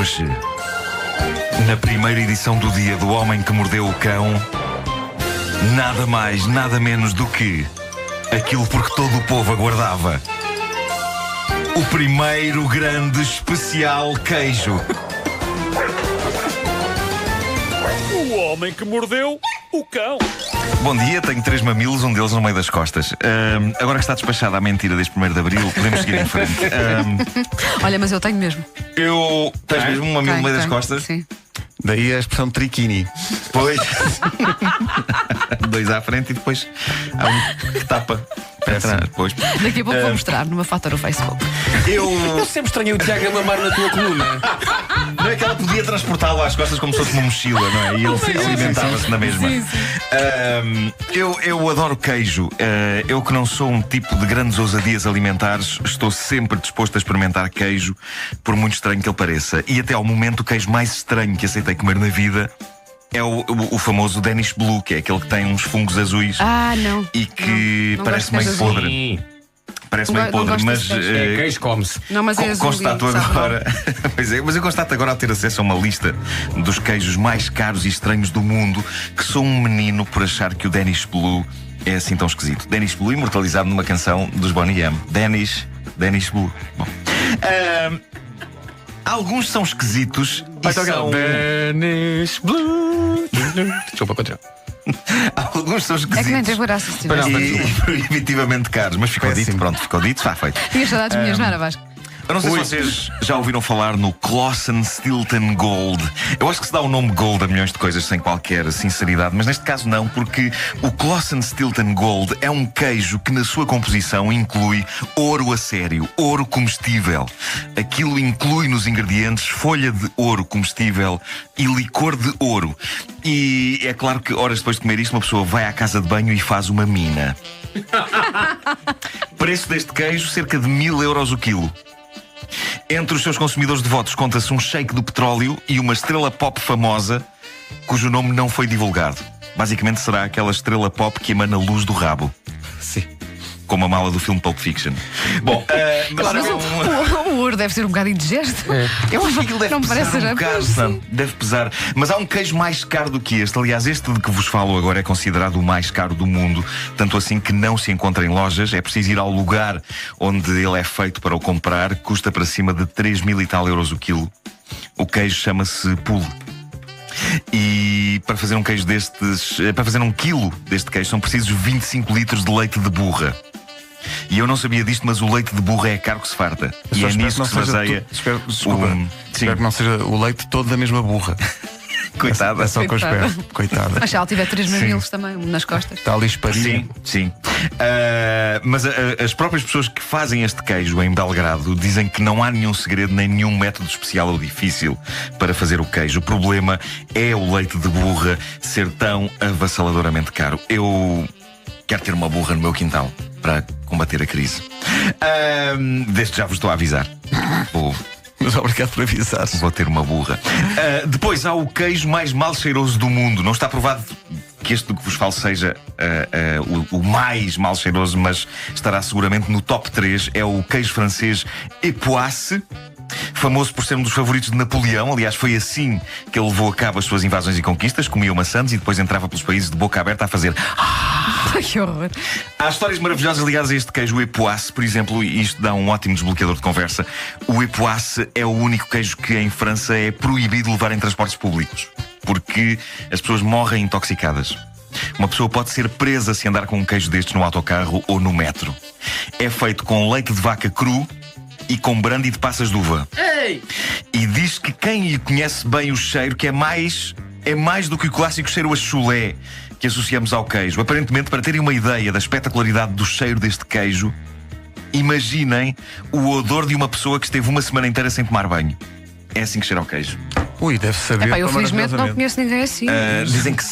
Hoje, na primeira edição do Dia do Homem que Mordeu o Cão, nada mais, nada menos do que aquilo por que todo o povo aguardava: o primeiro grande especial queijo. O homem que mordeu o cão. Bom dia, tenho 3 mamilos, um deles no meio das costas. Agora que está despachada a mentira deste 1º de Abril, podemos seguir em frente. Olha, mas eu tenho mesmo. Tens mesmo um mamilo no meio das Tenho, costas? Sim. Daí a expressão triquini. Pois. 2 à frente e depois há um que tapa para trás. Pois. Daqui a pouco vou mostrar numa foto no Facebook. Eu sempre estranhei o Tiago a mamar na tua coluna. Não é que ela podia transportá-lo às costas como se fosse uma mochila, não é? E ele alimentava-se na mesma. Sim, sim. Eu adoro queijo. Eu que não sou um tipo de grandes ousadias alimentares, estou sempre disposto a experimentar queijo, por muito estranho que ele pareça. E até ao momento o queijo mais estranho que aceitei comer na vida é o famoso Danish Blue, que é aquele que tem uns fungos azuis. Não. E que não parece gosto de meio azul. podre. Parece meio Não podre, gosto mas desse queijo. Queijo come-se. Não, mas é azul. constato agora. Pois é, mas eu constato agora, ao ter acesso a uma lista dos queijos mais caros e estranhos do mundo, que sou um menino por achar que o Danish Blue é assim tão esquisito. Danish Blue, imortalizado numa canção dos Bonnie M. Danish Blue. Bom. Alguns são esquisitos e são... Danish Blue. Desculpa, continua. Alguns são É que nem esquisitos tens graça se tivesse. e proibitivamente caros. Mas ficou Péssimo. dito, pronto, ficou dito, está feito. Tinhas saudades minhas, não era, Vasco? Eu não sei se vocês já ouviram falar no Clausen Stilton Gold. Eu acho que se dá o nome Gold a milhões de coisas sem qualquer sinceridade, mas neste caso não, porque o Clausen Stilton Gold é um queijo que na sua composição inclui ouro a sério, ouro comestível. Aquilo inclui nos ingredientes folha de ouro comestível e licor de ouro. E é claro que horas depois de comer isto, uma pessoa vai à casa de banho e faz uma mina. Preço deste queijo, cerca de 1000 euros o quilo. Entre os seus consumidores devotos conta-se um sheik do petróleo e uma estrela pop famosa cujo nome não foi divulgado. Basicamente será aquela estrela pop que emana luz do rabo. Sim. Como a mala do filme Pulp Fiction. Bom, mas Mas o ouro deve ser um bocado indigesto. eu acho que aquilo deve Não me pesar parece um já, bocado, pois, não, deve pesar. Mas há um queijo mais caro do que este. Aliás, este de que vos falo agora é considerado o mais caro do mundo. Tanto assim que não se encontra em lojas. É preciso ir ao lugar onde ele é feito para o comprar. Custa para cima de 3.000 e tal euros o quilo. O queijo chama-se Pule. E para fazer um queijo destes, para fazer 1 quilo deste queijo, são precisos 25 litros de leite de burra. E eu não sabia disto, mas o leite de burra é caro que se farta. E é nisso que se baseia. Desculpa. Sim. Espero que não seja o leite todo da mesma burra. Coitada. É só o que eu Coitada. espero. Coitada. Mas se ela tiver 3 mamilos também, nas costas. Está ali esparinha. Sim, sim. Mas as próprias pessoas que fazem este queijo em Belgrado dizem que não há nenhum segredo nem nenhum método especial ou difícil para fazer o queijo. O problema é o leite de burra ser tão avassaladoramente caro. Eu quero ter uma burra no meu quintal para combater a crise. Desde já vos estou a avisar. Mas obrigado por avisar. Vou ter uma burra. Depois há o queijo mais mal cheiroso do mundo. Não está provado que este do que vos falo seja o mais mal cheiroso, mas estará seguramente no top 3. É o queijo francês Epoisses, famoso por ser um dos favoritos de Napoleão. Aliás, foi assim que ele levou a cabo as suas invasões e conquistas. Comia maçãs e depois entrava pelos países de boca aberta a fazer... Que horror. Há histórias maravilhosas ligadas a este queijo, o Epoisses. Por exemplo, e isto dá um ótimo desbloqueador de conversa. O Epoisses é o único queijo que em França é proibido levar em transportes públicos, porque as pessoas morrem intoxicadas. Uma pessoa pode ser presa se andar com um queijo destes no autocarro ou no metro. É feito com leite de vaca cru e com brandy de passas de uva. Ei! E diz que quem lhe conhece bem o cheiro, que é mais do que o clássico cheiro a chulé que associamos ao queijo. Aparentemente, para terem uma ideia da espetacularidade do cheiro deste queijo, imaginem o odor de uma pessoa que esteve uma semana inteira sem tomar banho. É assim que cheira ao queijo. Ui, deve saber. Eu felizmente não maravilhosamente. conheço ninguém assim. Dizem que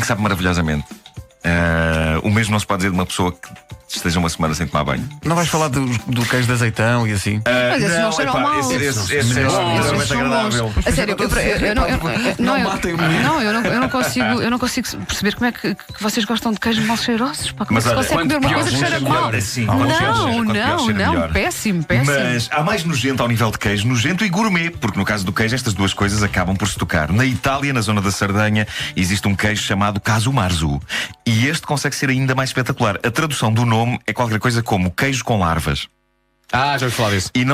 sabe maravilhosamente. O mesmo não se pode dizer de uma pessoa que esteja uma semana sem tomar banho. Não vais falar do queijo de azeitão e assim? Mas esses não cheiram mal. Esse é Esses extremamente são agradável. bons. A sério, eu não consigo perceber como é que vocês gostam de queijos mal cheirosos. Como é que se consegue comer uma coisa que cheira mal? Não, péssimo. Mas há mais nojento ao nível de queijo, nojento e gourmet, porque no caso do queijo estas duas coisas acabam por se tocar. Na Itália, na zona da Sardenha, existe um queijo chamado Casu Marzu. E este consegue ser ainda mais espetacular. A tradução do nome é qualquer coisa como queijo com larvas. Já ouvi falar disso. E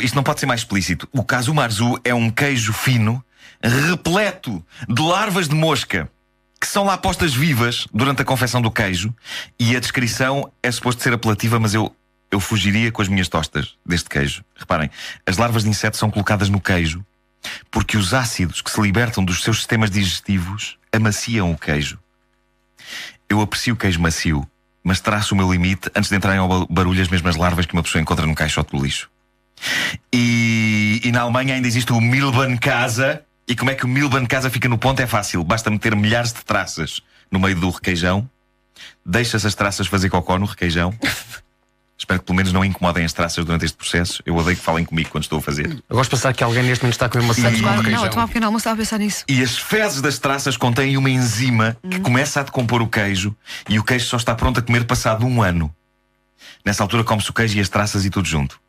isto não pode ser mais explícito. O Casu Marzu é um queijo fino, repleto de larvas de mosca, que são lá postas vivas durante a confecção do queijo. E a descrição é suposto ser apelativa, mas eu fugiria com as minhas tostas deste queijo. Reparem, as larvas de inseto são colocadas no queijo porque os ácidos que se libertam dos seus sistemas digestivos amaciam o queijo. Eu aprecio o queijo macio, mas traço o meu limite antes de entrarem ao barulho as mesmas larvas que uma pessoa encontra num caixote do lixo. E na Alemanha ainda existe o Milbenkase. E como é que o Milbenkase fica no ponto? É fácil, basta meter milhares de traças no meio do requeijão, deixa-se as traças fazer cocó no requeijão. Espero que pelo menos não incomodem as traças durante este processo. Eu odeio que falem comigo quando estou a fazer. Eu gosto de pensar que alguém neste momento está a comer uma sete de Não, a requeijão. tomar um pequeno almoço, estava a pensar nisso. E as fezes das traças contêm uma enzima que começa a decompor o queijo, e o queijo só está pronto a comer passado 1 ano. Nessa altura come-se o queijo e as traças e tudo junto.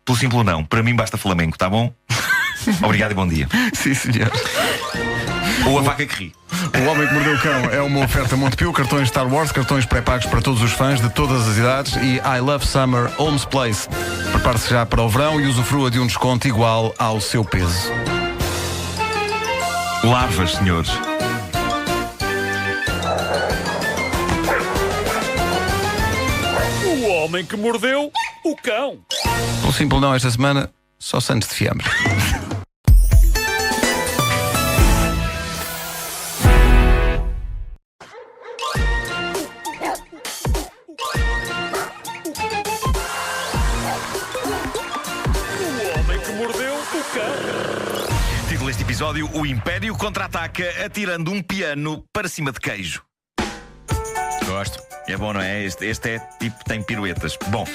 Pelo simples não, para mim basta flamenco, tá bom? Obrigado e bom dia. Sim, senhor. Ou a vaca que ri. O Homem que Mordeu o Cão é uma oferta Montepio, cartões Star Wars, cartões pré-pagos para todos os fãs de todas as idades e I Love Summer Homes Place. Prepare-se já para o verão e usufrua de um desconto igual ao seu peso. Larvas, senhores. O homem que mordeu o cão. O simples não esta semana, só Santos de fiambre. O homem que mordeu o cão. Título deste episódio: O Império contra-ataca atirando um piano para cima de queijo. Gosto. É bom, não é? Este é tipo, tem piruetas. Bom,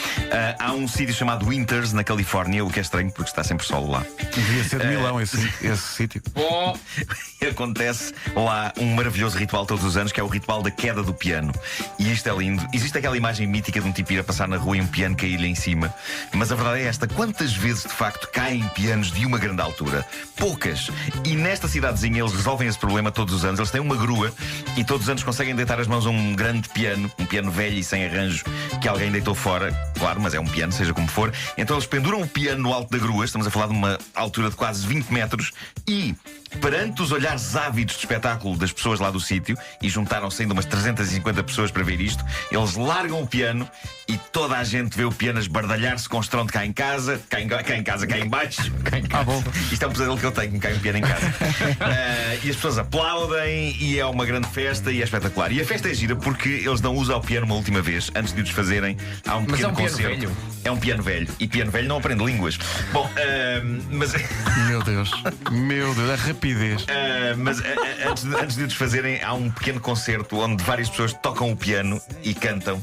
há um sítio chamado Winters, na Califórnia, o que é estranho porque está sempre sol lá. Devia ser de Milão esse sítio. Bom, Acontece lá um maravilhoso ritual todos os anos, que é o ritual da queda do piano. E isto é lindo. Existe aquela imagem mítica de um tipo ir a passar na rua e um piano cair-lhe em cima. Mas a verdade é esta: quantas vezes de facto caem pianos de uma grande altura? Poucas. E nesta cidadezinha eles resolvem esse problema todos os anos. Eles têm uma grua e todos os anos conseguem deitar as mãos a um grande piano, um piano velho e sem arranjo que alguém deitou fora. Claro, mas é um piano, seja como for. Então eles penduram o piano no alto da grua. Estamos a falar de uma altura de quase 20 metros. E perante os olhares ávidos de espetáculo das pessoas lá do sítio, e juntaram-se ainda umas 350 pessoas para ver isto, eles largam o piano e toda a gente vê o piano esbardalhar-se com estrondo cá em casa, cá em baixo. Bom. Isto é um pesadelo que eu tenho, que me cai um piano em casa. E as pessoas aplaudem e é uma grande festa e é espetacular. E a festa é gira porque eles dão uso ao piano uma última vez. Antes de o desfazerem, há um Mas pequeno é um piano concerto. velho? É um piano velho. E piano velho não aprende línguas. Bom, mas... Meu Deus, a rapidez. Mas antes de o desfazerem, há um pequeno concerto onde várias pessoas tocam o piano e cantam.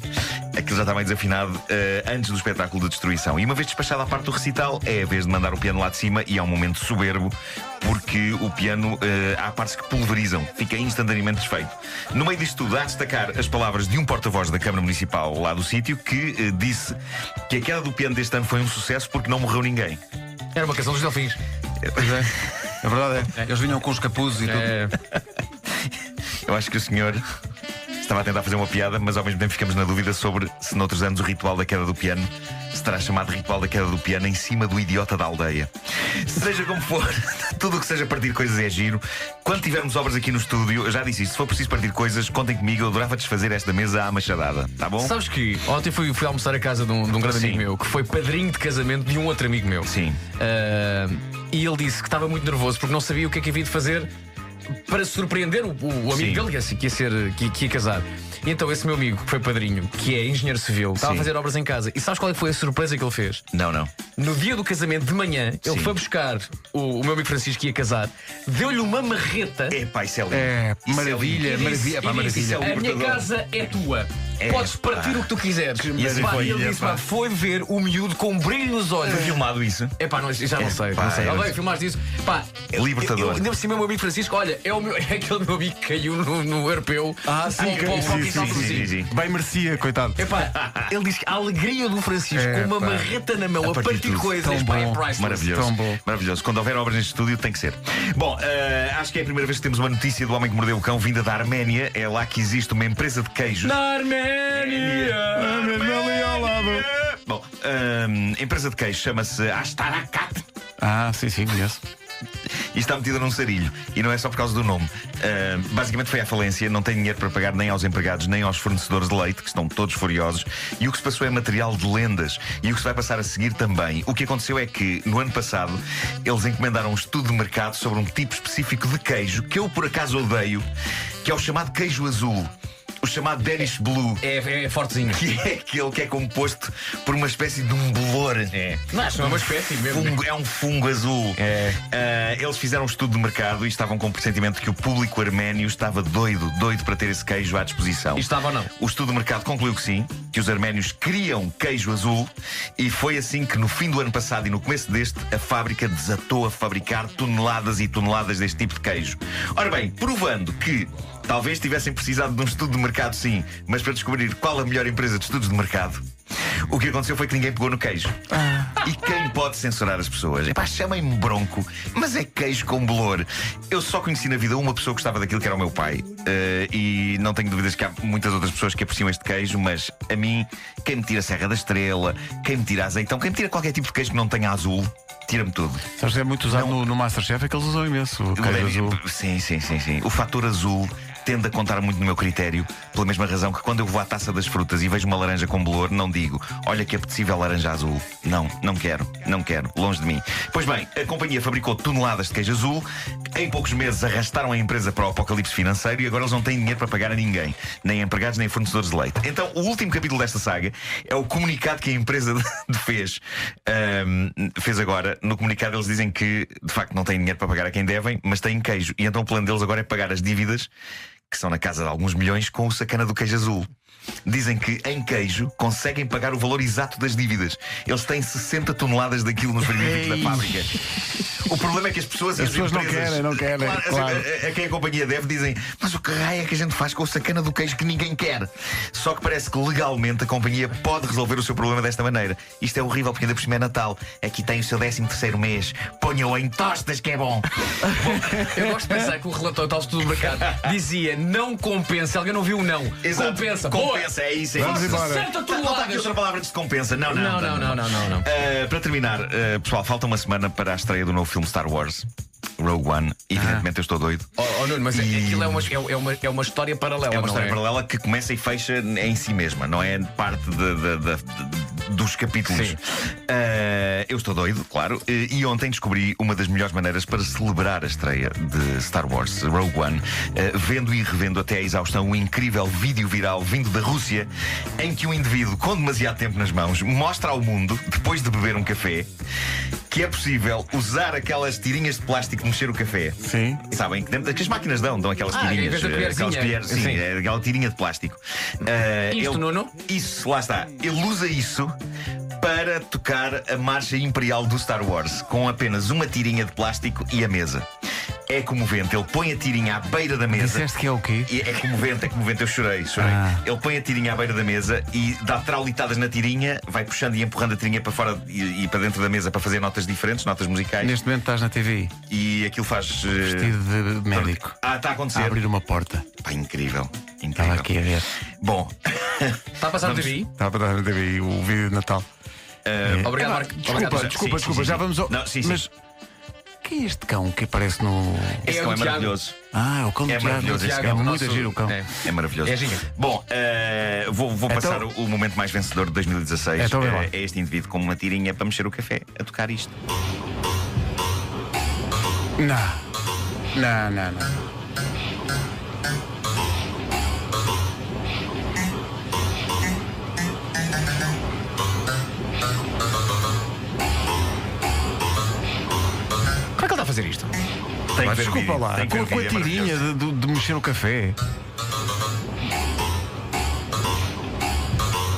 Aquilo já está meio desafinado antes do espetáculo de destruição. E uma vez despachada a parte do recital, é a vez de mandar o piano lá de cima. E é um momento soberbo, porque o piano há partes que pulverizam, fica instantaneamente desfeito. No meio disto tudo, há a destacar as palavras de um porta-voz da Câmara Municipal lá do sítio, que disse que a queda do piano deste ano foi um sucesso porque não morreu ninguém. era uma canção dos Delfins. Pois é. A verdade é. Eles vinham com os capuzes e tudo. Eu acho que o senhor estava a tentar fazer uma piada, mas ao mesmo tempo ficamos na dúvida sobre se noutros anos o ritual da queda do piano se terá chamado ritual da queda do piano em cima do idiota da aldeia. Seja como for, tudo o que seja partir coisas é giro. Quando tivermos obras aqui no estúdio, eu já disse isto, se for preciso partir coisas, contem comigo, eu adorava desfazer esta mesa à machadada, tá bom? Sabes que ontem fui almoçar a casa de um grande Sim. amigo meu, que foi padrinho de casamento de um outro amigo meu. Sim. E ele disse que estava muito nervoso porque não sabia o que é que havia de fazer para surpreender o amigo Sim. dele que ia casar. E então esse meu amigo, que foi padrinho, que é engenheiro civil, estava a fazer obras em casa. E sabes qual é que foi a surpresa que ele fez? Não. No dia do casamento de manhã, ele foi buscar o meu amigo Francisco, que ia casar, deu-lhe uma marreta. Epá, isso é lindo. Maravilha, maravilha. A minha casa é tua. Podes partir o que tu quiseres. E ele disse: foi ver o miúdo com um brilho nos olhos. Foi filmado isso? Epá, já não sei. Alguém filmaste isso? Pá, é libertador. Ainda por cima, o meu amigo Francisco, olha, é aquele meu amigo que caiu no europeu. Sim. Bem merecia, coitado. Epá, ele diz que a alegria do Francisco com uma marreta na mão a partir coisas. Tão bom. Maravilhoso. Quando houver obras neste estúdio, tem que ser. Bom, acho que é a primeira vez que temos uma notícia do homem que mordeu o cão vinda da Arménia. É lá que existe uma empresa de queijos. Na Arménia! Ali ao lado. Bom, a empresa de queijo chama-se Astarakat. Sim, conheço. E está metida num sarilho. E não é só por causa do nome. Basicamente foi à falência. Não tem dinheiro para pagar nem aos empregados nem aos fornecedores de leite, que estão todos furiosos. E o que se passou é material de lendas. E o que se vai passar a seguir também. O que aconteceu é que, no ano passado, eles encomendaram um estudo de mercado sobre um tipo específico de queijo que eu, por acaso, odeio, que é o chamado queijo azul. O chamado Danish Blue. É fortezinho. Que é aquele que é composto por uma espécie de um bolor. Não é uma espécie mesmo. É um fungo azul. Eles fizeram um estudo de mercado e estavam com o pressentimento de que o público arménio estava doido para ter esse queijo à disposição. E estava ou não? O estudo de mercado concluiu que sim, que os arménios queriam queijo azul, e foi assim que no fim do ano passado e no começo deste, a fábrica desatou a fabricar toneladas e toneladas deste tipo de queijo. Ora bem, provando que talvez tivessem precisado de um estudo de mercado, sim, mas para descobrir qual a melhor empresa de estudos de mercado, o que aconteceu foi que ninguém pegou no queijo. E quem pode censurar as pessoas? Epá, chamem-me bronco, mas é queijo com bolor. Eu só conheci na vida uma pessoa que gostava daquilo, que era o meu pai. E não tenho dúvidas que há muitas outras pessoas que apreciam este queijo, mas a mim, quem me tira a Serra da Estrela, quem me tira azeitão, quem me tira qualquer tipo de queijo que não tenha azul, tira-me tudo. Sabes, é muito usado no Masterchef, é que eles usam imenso o queijo azul. Sim. O fator azul tende a contar muito no meu critério, pela mesma razão que quando eu vou à taça das frutas e vejo uma laranja com bolor, não digo: olha que apetecível laranja azul. Não quero, longe de mim. Pois bem, a companhia fabricou toneladas de queijo azul. Em poucos meses arrastaram a empresa para o apocalipse financeiro e agora eles não têm dinheiro para pagar a ninguém, nem empregados nem fornecedores de leite. Então o último capítulo desta saga é o comunicado que a empresa fez agora. No comunicado eles dizem que de facto não têm dinheiro para pagar a quem devem, mas têm queijo. E então o plano deles agora é pagar as dívidas, que são na casa de alguns milhões, com o sacana do queijo azul. Dizem que em queijo conseguem pagar o valor exato das dívidas. Eles têm 60 toneladas daquilo nos frigoríficos da fábrica. O problema é que as pessoas empresas, não querem. Claro. A quem a companhia deve dizem: mas o que raio é que a gente faz com o sacana do queijo que ninguém quer? Só que parece que legalmente a companhia pode resolver o seu problema desta maneira. Isto é horrível porque ainda por cima é Natal. Aqui tem o seu 13º mês. Ponham em tostas que é bom. Eu gosto de pensar que o relatório tal estudo do mercado dizia: não compensa. Alguém não viu o não. Exato. Compensa. Compensa, é isso. Vamos embora. Não está aqui outra palavra de compensa. Não. Para terminar, pessoal, falta uma semana para a estreia do novo filme Star Wars, Rogue One. Evidentemente eu estou doido. Nuno, mas aquilo é uma história paralela. É uma história paralela que começa e fecha em si mesma, não é parte dos capítulos. Eu estou doido, claro. E ontem descobri uma das melhores maneiras para celebrar a estreia de Star Wars Rogue One, vendo e revendo até à exaustão um incrível vídeo viral vindo da Rússia, em que um indivíduo com demasiado tempo nas mãos mostra ao mundo, depois de beber um café, que é possível usar aquelas tirinhas de plástico de mexer o café. Sim. Sabem que as máquinas dão aquelas tirinhas. Aquelas colheres, sim, é aquela tirinha de plástico. Nuno? Isso, lá está. Ele usa isso para tocar a marcha imperial do Star Wars, com apenas uma tirinha de plástico e a mesa. É comovente, ele põe a tirinha à beira da mesa. Disseste que é o quê? É comovente, eu chorei. Ele põe a tirinha à beira da mesa e dá traulitadas na tirinha, vai puxando e empurrando a tirinha para fora e para dentro da mesa para fazer notas diferentes, notas musicais. Neste momento estás na TV. E aquilo faz. Vestido de médico. Está a acontecer. A abrir uma porta. Pá, incrível. Estava aqui a ver. Bom. Está a passar na TV? Está a passar na TV o vídeo de Natal. Obrigado, Marco. Desculpa, já vamos ao. Não, sim. Mas quem é este cão que aparece no. Esse cão é maravilhoso. O cão do maravilhoso. É muito giro o cão. É maravilhoso. É gigante. Bom, vou passar o momento mais vencedor de 2016. É este indivíduo com uma tirinha para mexer o café, a tocar isto. Não. desculpa lá, com a tirinha de mexer no café.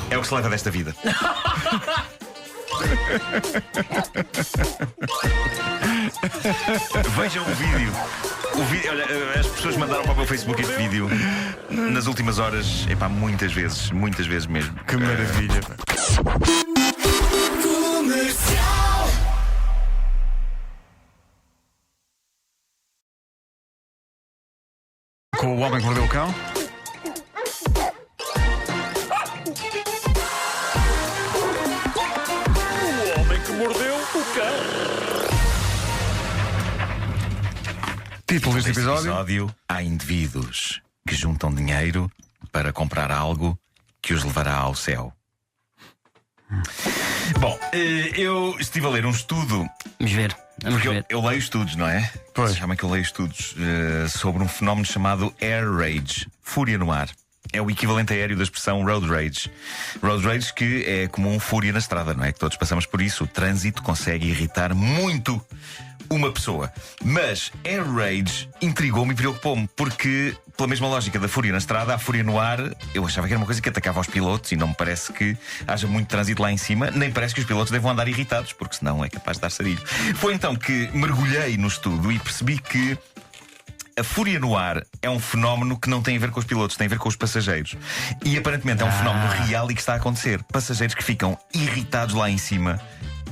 É o que se leva desta vida. Vejam o vídeo. Olha, as pessoas mandaram para o meu Facebook este vídeo nas últimas horas, muitas vezes mesmo. Que maravilha. Com o Homem que Mordeu o Cão. O homem que mordeu o cão. Título deste Neste episódio. há indivíduos que juntam dinheiro para comprar algo que os levará ao céu. Bom, eu estive a ler um estudo. Vamos ver. Eu leio estudos, não é? Pois. Se chama que eu leio estudos sobre um fenómeno chamado Air Rage, fúria no ar. É o equivalente aéreo da expressão Road Rage. Road Rage que é comum fúria na estrada, não é? Que todos passamos por isso. O trânsito consegue irritar muito uma pessoa. Mas Air Rage intrigou-me e preocupou-me, porque, pela mesma lógica da fúria na estrada, a fúria no ar, eu achava que era uma coisa que atacava os pilotos e não me parece que haja muito trânsito lá em cima, nem parece que os pilotos devam andar irritados, porque senão é capaz de dar sarilho. Foi então que mergulhei no estudo e percebi que a fúria no ar é um fenómeno que não tem a ver com os pilotos, tem a ver com os passageiros. E aparentemente é um fenómeno real e que está a acontecer. Passageiros que ficam irritados lá em cima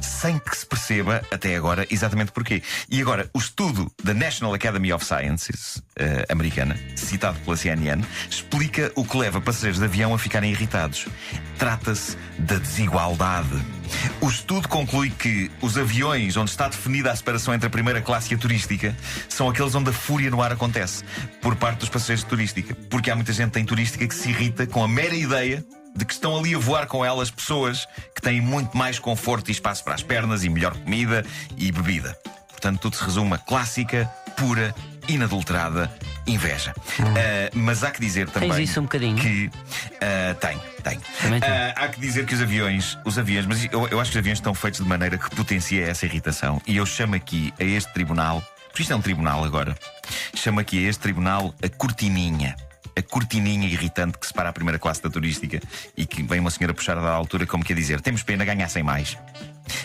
sem que se perceba, até agora, exatamente porquê. E agora, o estudo da National Academy of Sciences, americana, citado pela CNN, explica o que leva passageiros de avião a ficarem irritados. Trata-se da desigualdade. O estudo conclui que os aviões onde está definida a separação entre a primeira classe e a turística são aqueles onde a fúria no ar acontece, por parte dos passageiros de turística. Porque há muita gente em turística que se irrita com a mera ideia de que estão ali a voar com elas pessoas que têm muito mais conforto e espaço para as pernas e melhor comida e bebida. Portanto, tudo se resume a clássica, pura, inadulterada inveja. Mas há que dizer também. Tens isso um bocadinho? Que tem. Há que dizer que os aviões, mas eu acho que os aviões estão feitos de maneira que potencia essa irritação. E eu chamo aqui a este tribunal, porque isto é um tribunal agora, chamo aqui a este tribunal a cortininha. A cortininha irritante que separa a primeira classe da turística e que vem uma senhora puxar da altura como que a dizer: temos pena, ganhassem mais.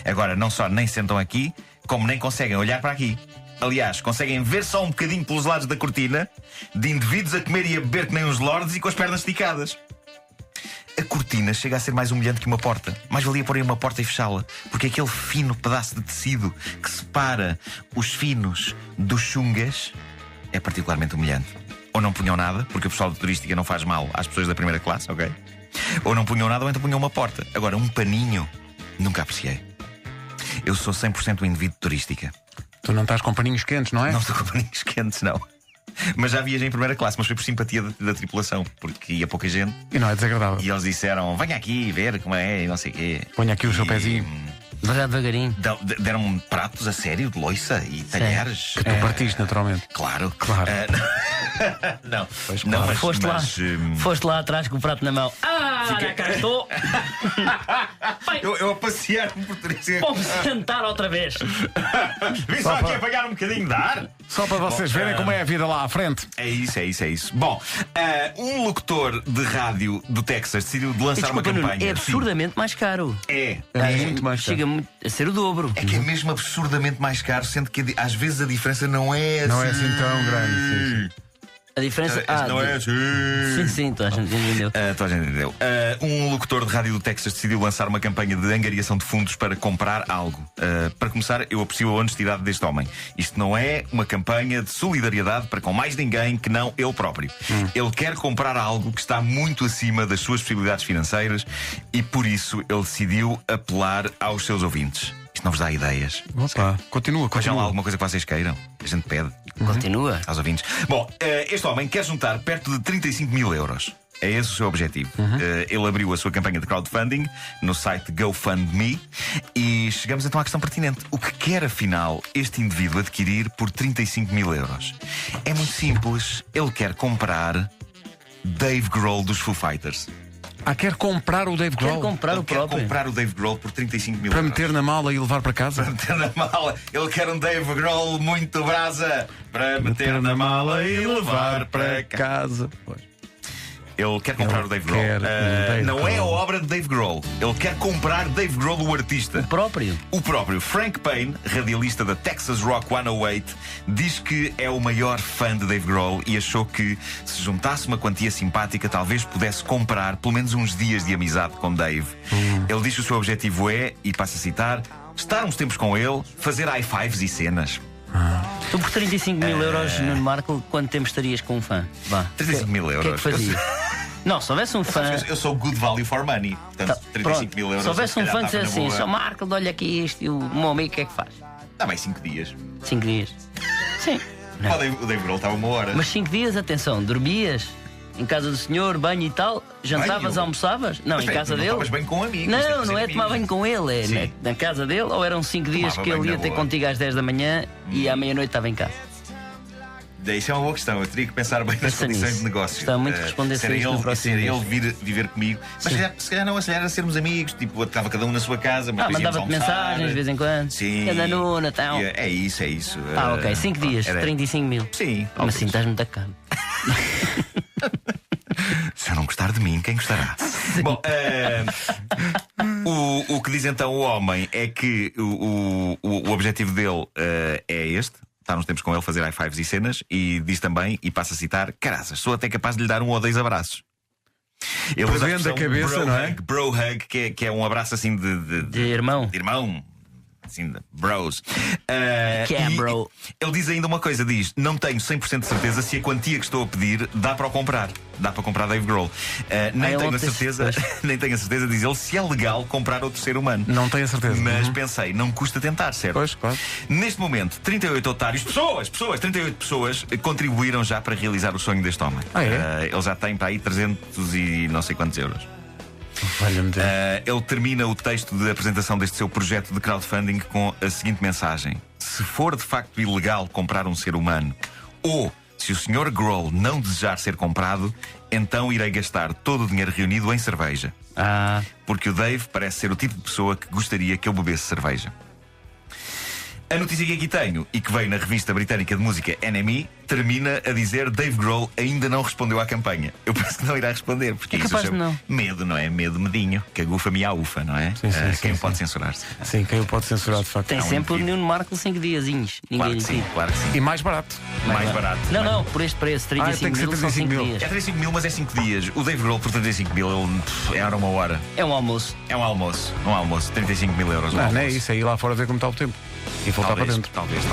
Agora, não só nem sentam aqui, como nem conseguem olhar para aqui. Aliás, conseguem ver só um bocadinho pelos lados da cortina de indivíduos a comer e a beber que nem uns lords e com as pernas esticadas. A cortina chega a ser mais humilhante que uma porta. Mais valia pôr aí uma porta e fechá-la, porque aquele fino pedaço de tecido que separa os finos dos chungas é particularmente humilhante. Ou não punham nada, porque o pessoal de turística não faz mal às pessoas da primeira classe, ok? Ou não punham nada, ou então punham uma porta. Agora, um paninho, nunca apreciei. Eu sou 100% um indivíduo de turística. Tu não estás com paninhos quentes, não é? Não estou com paninhos quentes, não. Mas já viajei em primeira classe, mas foi por simpatia da tripulação, porque ia pouca gente. E não é desagradável. E eles disseram: venha aqui ver como é, e não sei o quê. Ponha aqui o seu pezinho. Devagarinho. Deram-me pratos a sério de loiça e talheres. Que tu partiste, naturalmente. Claro. Não. Pois, não, claro. Foste lá atrás com o prato na mão. Olha, cá estou. Eu a passear-me por turismo. Vamos sentar outra vez. Vim só aqui apanhar um bocadinho de ar. Só para vocês verem como é a vida lá à frente. É isso. Bom, um locutor de rádio do Texas decidiu de lançar uma campanha. É absurdamente mais caro. É muito mais caro. Chega a ser o dobro. É que é mesmo absurdamente mais caro, sendo que às vezes a diferença não é assim. Não é assim tão grande. Sim. A diferença. Não é assim. Sim, toda a gente entendeu. Um locutor de rádio do Texas decidiu lançar uma campanha de angariação de fundos para comprar algo. Para começar, eu aprecio a honestidade deste homem. Isto não é uma campanha de solidariedade para com mais ninguém que não ele próprio. Ele quer comprar algo que está muito acima das suas possibilidades financeiras e por isso ele decidiu apelar aos seus ouvintes. Isto não vos dá ideias. Opa, continua. Vejam lá alguma coisa que vocês queiram. A gente pede. Continua. Aos ouvintes. Bom, este homem quer juntar perto de 35 mil euros. É esse o seu objetivo. Ele abriu a sua campanha de crowdfunding no site GoFundMe e chegamos então à questão pertinente. O que quer, afinal, este indivíduo adquirir por 35 mil euros? É muito simples. Ele quer comprar Dave Grohl dos Foo Fighters. Quer comprar o Dave Grohl? Quer comprar o Dave Grohl por 35 mil para euros. meter na mala e levar para casa? Para meter na mala. Ele quer um Dave Grohl muito brasa para meter na mala e levar para casa. Pois. Ele quer comprar o Dave Grohl. Não é a obra de Dave Grohl. Ele quer comprar Dave Grohl, o artista. O próprio. Frank Payne, radialista da Texas Rock 108, diz que é o maior fã de Dave Grohl e achou que, se juntasse uma quantia simpática, talvez pudesse comprar pelo menos uns dias de amizade com Dave. Ele diz que o seu objetivo é, e passo a citar, estar uns tempos com ele, fazer high fives e cenas. Tu por 35 mil euros, Nuno Marco, quanto tempo estarias com um fã? 35 mil euros. O que é que fazia? Não, se houvesse um fã. Eu sou good value for money. Portanto, 35 mil euros. Se houvesse um fã que dissesse assim, só Marco, olha aqui isto, e o meu amigo, o que é que faz? Dá mais 5 dias. 5 dias? Sim. O Dave Grohl estava 1 hora. Mas 5 dias, atenção, dormias em casa do senhor, banho e tal, jantavas, almoçavas? Não, em casa dele. Mas bem com amigos. Não é tomar banho com ele, é na casa dele, ou eram 5 dias que ele ia ter contigo às 10 da manhã e à meia-noite estava em casa? Isso é uma boa questão. Eu teria que pensar bem nas condições de negócio. Está muito a responder-se a isto no próximo mês. Ele vir viver comigo. Mas se calhar não, se calhar era sermos amigos. Tipo, estava cada um na sua casa. Mandava-te mensagens de vez em quando. Sim. Cada Nuno, tal. É isso. Ok, 5 dias, 35 mil. Sim. Mas assim estás muito a caro. Se eu não gostar de mim, quem gostará? Bom, o que diz então o homem é que o objetivo dele é este. Estar uns tempos com ele, fazer high fives e cenas. E diz também, e passa a citar: caraças, sou até capaz de lhe dar 1 ou 2 abraços. Ele usa a cabeça, não é? Bro hug, que é um abraço assim de irmão. De irmão. Assim, bros. Que é, bro? Ele diz ainda uma coisa: diz, não tenho 100% de certeza se a quantia que estou a pedir dá para o comprar. Dá para comprar Dave Grohl. Nem tenho a certeza, diz ele, se é legal comprar outro ser humano. Não tenho a certeza. Mas pensei, não custa tentar, certo? Pois, claro. Neste momento, 38 otários, 38 pessoas contribuíram já para realizar o sonho deste homem. Ele já tem para aí 300 e não sei quantos euros. Ele termina o texto de apresentação deste seu projeto de crowdfunding com a seguinte mensagem: se for de facto ilegal comprar um ser humano, ou se o Sr. Grohl não desejar ser comprado, então irei gastar todo o dinheiro reunido em cerveja. Porque o Dave parece ser o tipo de pessoa que gostaria que eu bebesse cerveja. A notícia que aqui tenho, e que veio na revista britânica de música NME, termina a dizer: Dave Grohl ainda não respondeu à campanha. Eu penso que não irá responder, porque é capaz de não. Medo, não é? Medo medinho. Que agufa me a ufa, não é? Quem pode censurar-se? Sim, quem o pode censurar, de facto. Tem sempre o Nuno Marco 5 diazinhos. Claro que sim. E mais barato. Mais barato. Não, por este preço, 35 mil são 5 dias. É 35 mil, mas é 5 dias. O Dave Grohl por 35 mil, era 1 hora. É um almoço. É um almoço. 35 mil euros. Não é isso, é ir lá fora ver como está o tempo. E voltar para dentro. Talvez. O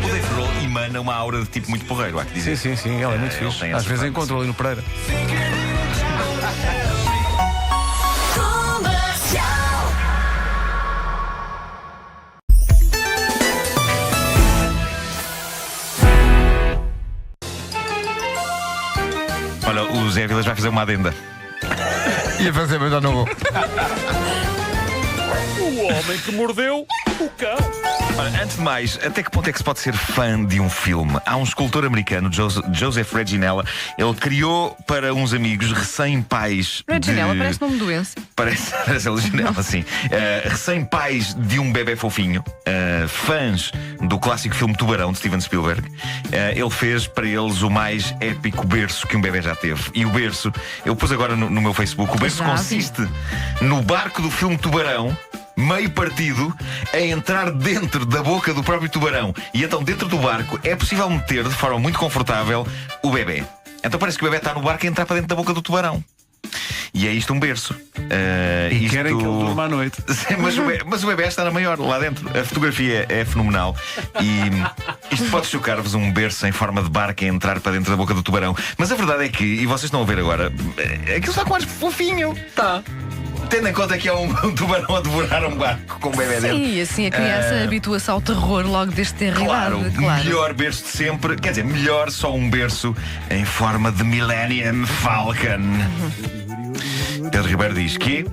Dave Grohl emana uma aura de tipo muito porreiro, há que dizer. Sim, ele é muito fixe. Às vezes encontro ali no Pereira. Olha, o Zé Vilas vai fazer uma adenda. Ia fazer, mas já não vou. O homem que mordeu o cão. Olha, antes de mais, até que ponto é que se pode ser fã de um filme? Há um escultor americano, Joseph Reginella. Ele criou para uns amigos recém-pais. Reginella parece nome de doença. Parece Reginella, sim. Recém-pais de um bebê fofinho, fãs do clássico filme Tubarão de Steven Spielberg. Ele fez para eles o mais épico berço que um bebê já teve. E o berço, eu pus agora no meu Facebook, o berço consiste no barco do filme Tubarão, meio partido, a entrar dentro da boca do próprio tubarão. E então dentro do barco é possível meter de forma muito confortável o bebê. Então parece que o bebê está no barco e entrar para dentro da boca do tubarão. E é isto um berço. E querem que ele durma à noite. Mas o bebê está na maior, lá dentro. A fotografia é fenomenal. E isto pode chocar-vos, um berço em forma de barco a entrar para dentro da boca do tubarão. Mas a verdade é que, e vocês estão a ver agora, aquilo está com ar fofinho. Está. Tendo em conta que é um tubarão a devorar um barco com um bebê dentro. Sim, assim a criança habitua-se ao terror logo desde ter idade. Claro, melhor berço de sempre. Quer dizer, melhor só um berço em forma de Millennium Falcon. Pedro Ribeiro diz que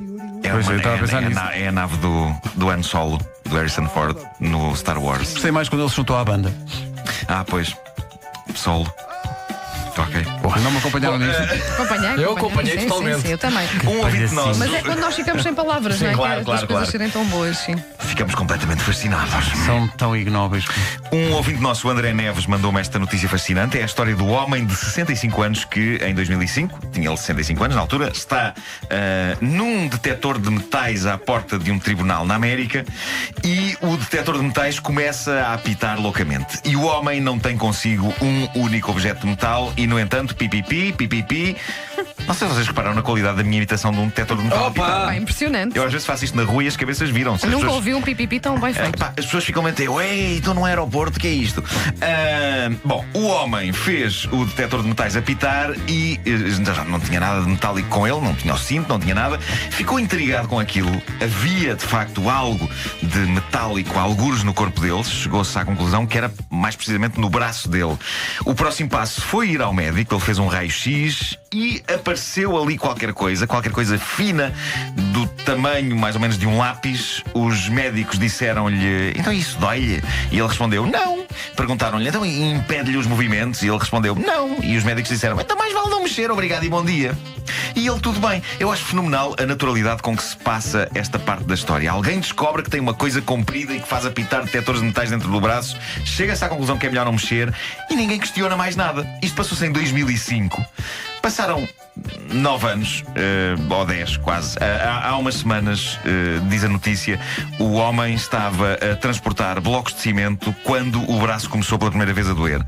é a nave do Han Solo, do Harrison Ford, no Star Wars. Sei mais quando ele se juntou à banda. Pois. Solo. Ok. Não me acompanharam nisto? Eu acompanhei sim, totalmente. Sim, eu também. Um ouvinte nosso. Mas é quando nós ficamos sem palavras, Sim, não é? claro, Que as coisas serem tão boas, sim. Ficamos completamente fascinados. São tão ignóbeis. Um ouvinte nosso, o André Neves, mandou-me esta notícia fascinante. É a história do homem de 65 anos que, em 2005, tinha ele 65 anos na altura, está num detector de metais à porta de um tribunal na América e o detector de metais começa a apitar loucamente. E o homem não tem consigo um único objeto de metal e, no entanto, pipipi. Não sei se vocês repararam na qualidade da minha imitação de um detector de metal. Pá, impressionante. Eu às vezes faço isto na rua e as cabeças viram-se. Eu nunca ouvi um pipipi tão bem feito. As pessoas ficam a mentir, ei, estou num aeroporto, o que é isto? Bom, o homem fez o detector de metais apitar e já não tinha nada de metálico com ele, não tinha o cinto, não tinha nada. Ficou intrigado com aquilo. Havia, de facto, algo de metálico, algures no corpo dele. Chegou-se à conclusão que era mais precisamente no braço dele. O próximo passo foi ir ao médico, ele fez um raio-x e apareceu ali qualquer coisa fina, do tamanho mais ou menos de um lápis. Os médicos disseram-lhe, então isso dói-lhe? E ele respondeu, não. Perguntaram-lhe, então impede-lhe os movimentos? E ele respondeu, não. E os médicos disseram, então mais vale não mexer, obrigado e bom dia. E ele, tudo bem. Eu acho fenomenal a naturalidade com que se passa esta parte da história. Alguém descobre que tem uma coisa comprida e que faz apitar detectores de metais dentro do braço, chega-se à conclusão que é melhor não mexer e ninguém questiona mais nada. Isto passou-se em 2005. Passaram 9 anos, ou 10 quase. Há umas semanas, diz a notícia, o homem estava a transportar blocos de cimento quando o braço começou pela primeira vez a doer.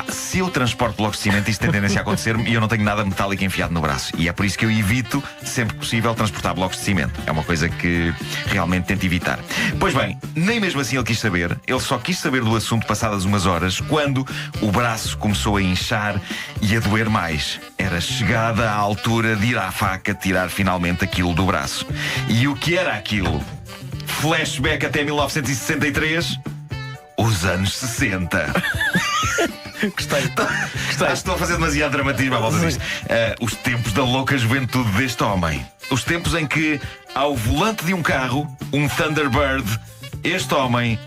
Se eu transporto blocos de cimento, isso tem tendência a acontecer-me e eu não tenho nada metálico enfiado no braço. E é por isso que eu evito, sempre possível, transportar blocos de cimento. É uma coisa que realmente tento evitar. Pois bem, nem mesmo assim ele quis saber. Ele só quis saber do assunto passadas umas horas, quando o braço começou a inchar e a doer mais. Era chegada a altura de ir à faca tirar finalmente aquilo do braço. E o que era aquilo? Flashback até 1963? Os anos 60. Gostei. Acho que estou a fazer demasiado dramatismo à volta disto. Os tempos da louca juventude deste homem. Os tempos em que, ao volante de um carro, um Thunderbird, este homem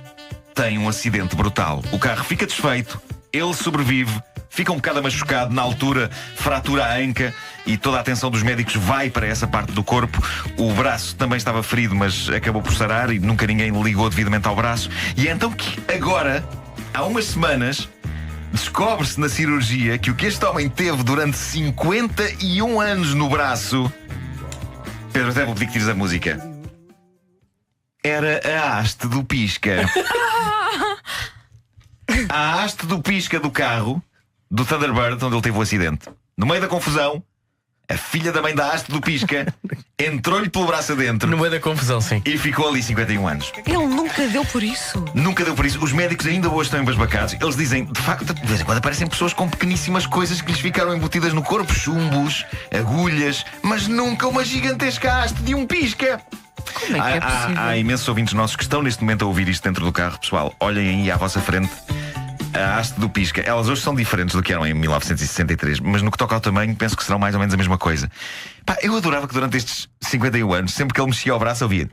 tem um acidente brutal. O carro fica desfeito, ele sobrevive, fica um bocado machucado, na altura fratura a anca e toda a atenção dos médicos vai para essa parte do corpo. O braço também estava ferido, mas acabou por sarar e nunca ninguém ligou devidamente ao braço. E é então que agora, há umas semanas, descobre-se na cirurgia que o que este homem teve durante 51 anos no braço... Pedro, até vou pedir que tires a música. Era a haste do pisca. A haste do pisca do carro do Thunderbird, onde ele teve o acidente. No meio da confusão, a filha da mãe da haste do pisca entrou-lhe pelo braço adentro. No meio da confusão, sim. E ficou ali 51 anos. Ele nunca deu por isso. Nunca deu por isso. Os médicos ainda hoje estão embasbacados. Eles dizem, de facto, de vez em quando aparecem pessoas com pequeníssimas coisas que lhes ficaram embutidas no corpo. Chumbos, agulhas, mas nunca uma gigantesca haste de um pisca. Como é que é possível? Há imensos ouvintes nossos que estão neste momento a ouvir isto dentro do carro. Pessoal, olhem aí à vossa frente a haste do pisca. Elas hoje são diferentes do que eram em 1963, mas no que toca ao tamanho, penso que serão mais ou menos a mesma coisa. Eu adorava que durante estes 51 anos, sempre que ele mexia o braço, eu via.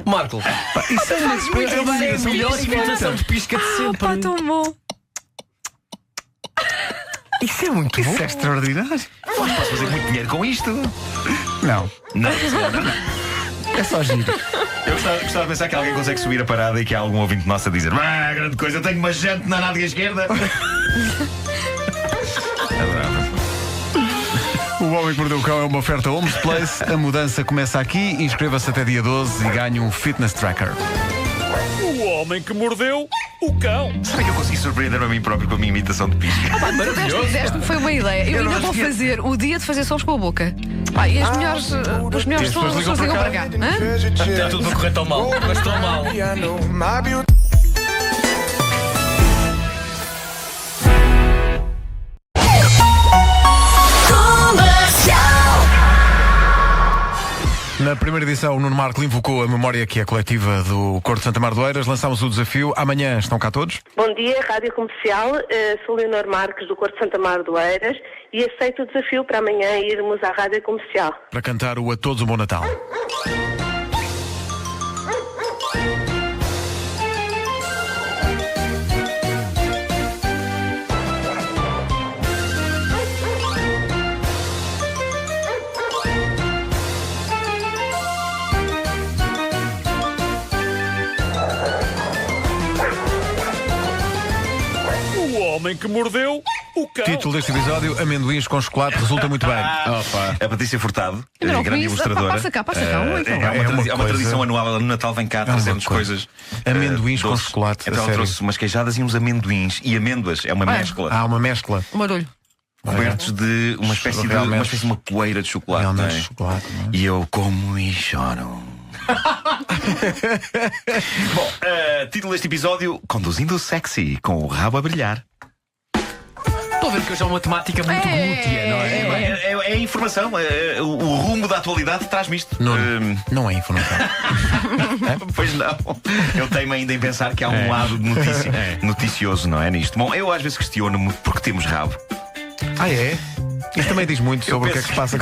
Marco, isso é a melhor imitação de pisca de sempre. Tão bom. Isso é muito bom. Isso é extraordinário. Posso fazer muito dinheiro com isto? Não. Não. É só giro. Eu gostava de pensar que alguém consegue subir a parada e que há algum ouvinte nosso a dizer: grande coisa, eu tenho uma jante na nádega esquerda. Adorava. O Homem que Mordeu o Cão é uma oferta Homes Place. A mudança começa aqui. Inscreva-se até dia 12 e ganhe um fitness tracker. O homem que mordeu o cão. Será que eu consegui surpreender-me a mim próprio com a minha imitação de pisca? Deste-me foi uma ideia. Eu ainda vou fazer o dia de fazer sons com a boca. E os melhores sons ligam para cá. Está tudo a correr tão mal, mas tão mal. Na primeira edição, o Nuno Marco invocou a memória que é coletiva do Cor de Santa Mar do Eiras. Lançámos o desafio. Amanhã estão cá todos. Bom dia, Rádio Comercial. Sou Leonor Marques, do Cor de Santa Mar do Eiras, e aceito o desafio para amanhã irmos à Rádio Comercial. Para cantar o A Todos um Bom Natal. homem que mordeu o cão. Título deste episódio: amendoins com chocolate resulta muito bem. A Patrícia Furtado, Não, grande ilustradora. Passa cá, É uma tradição anual. Ela no Natal vem cá trazer-nos coisas. Amendoins com doces. chocolate. Então ela trouxe umas queijadas e uns amendoins. E amêndoas, é uma mescla. Há uma mescla. Um barulho. Cobertos de uma espécie de uma poeira de chocolate. Não é? Chocolate, não é? E eu como e choro. Bom, título deste episódio: Conduzindo sexy, com o rabo a brilhar. Estou a ver que hoje é uma temática muito glútea, não é? É informação. O rumo da atualidade traz-me isto. Não é informação. Pois não. Eu tenho ainda em pensar que há um lado de noticioso, não é? Nisto. Bom, eu às vezes questiono-me porque temos rabo. É? Isso também diz muito sobre o que é que se passa.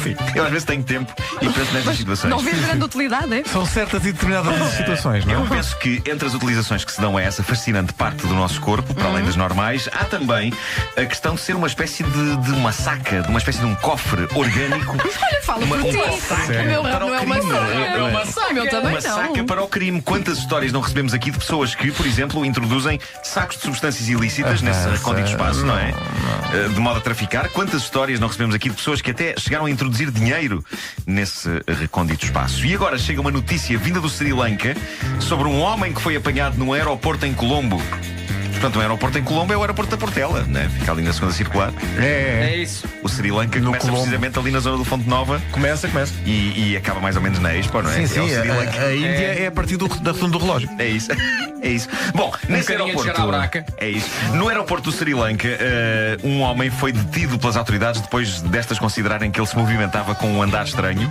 Sim. Eu às vezes tenho tempo e penso nestas situações. Não vês grande utilidade, é? São certas e determinadas situações, não é? Eu penso que entre as utilizações que se dão a essa fascinante parte do nosso corpo, para além das normais, há também a questão de ser uma espécie de uma saca, de uma espécie de um cofre orgânico. Olha, fala por ti. O meu rabo não é uma saca. É uma saca. O meu também uma saca não. para o crime. Quantas histórias não recebemos aqui de pessoas que, por exemplo, introduzem sacos de substâncias ilícitas nesse recôndito espaço, não é? De modo a traficar. Quantas histórias não recebemos aqui de pessoas que até chegaram a introduzir dinheiro nesse recôndito espaço. E agora chega uma notícia vinda do Sri Lanka sobre um homem que foi apanhado num aeroporto em Colombo. Portanto, o aeroporto em Colombo é o aeroporto da Portela, né? Fica ali na segunda circular. É isso. O Sri Lanka começa Colombo. precisamente ali na zona do Fonte Nova. Começa. E acaba mais ou menos na Expo, não é? Sim, É o Sri a Lanka. Índia é a partir da rotunda do relógio. É isso. É isso. Bom, nesse bocadinho de aeroporto. chegar à braca. É isso. No aeroporto do Sri Lanka, um homem foi detido pelas autoridades depois destas considerarem que ele se movimentava com um andar estranho.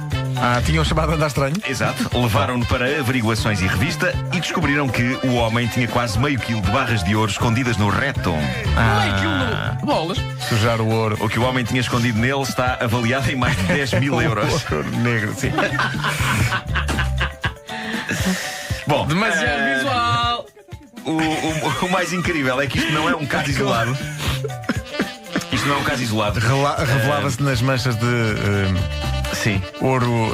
Tinham chamado de andar estranho? Exato. Levaram-no para averiguações e revista e descobriram que o homem tinha quase meio quilo de barras de ouro escondidas no reto. Meio quilo de bolas. Sujar o ouro. O que o homem tinha escondido nele está avaliado em mais de 10 mil euros. Ouro negro, sim. Bom, Demasiado visual. o mais incrível é que isto não é um caso isolado. Isto não é um caso isolado. Revelava-se nas manchas de Sim. ouro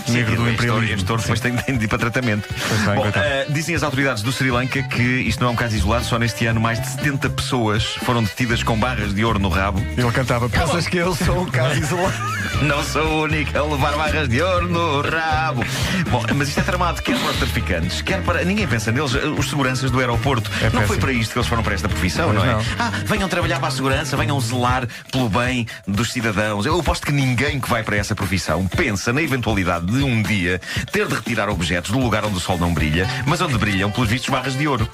negro do imperialismo. Este ouro depois tem de ir para tratamento. bem, Bom, coitado. dizem as autoridades do Sri Lanka que isto não é um caso isolado. Só neste ano mais de 70 pessoas foram detidas com barras de ouro no rabo. Ele cantava: pensas que eu sou um caso isolado? Não sou o único a levar barras de ouro no rabo. Bom, mas isto é tramado quer para os traficantes, quer para... Ninguém pensa neles, os seguranças do aeroporto. Não péssimo. foi para isto que eles foram para esta profissão, não é? não. Venham trabalhar para a segurança, venham zelar pelo bem dos cidadãos. Eu aposto que ninguém que vai para essa profissão pensa na eventualidade de um dia ter de retirar objetos do lugar onde o sol não brilha, mas onde brilham, pelos vistos, barras de ouro.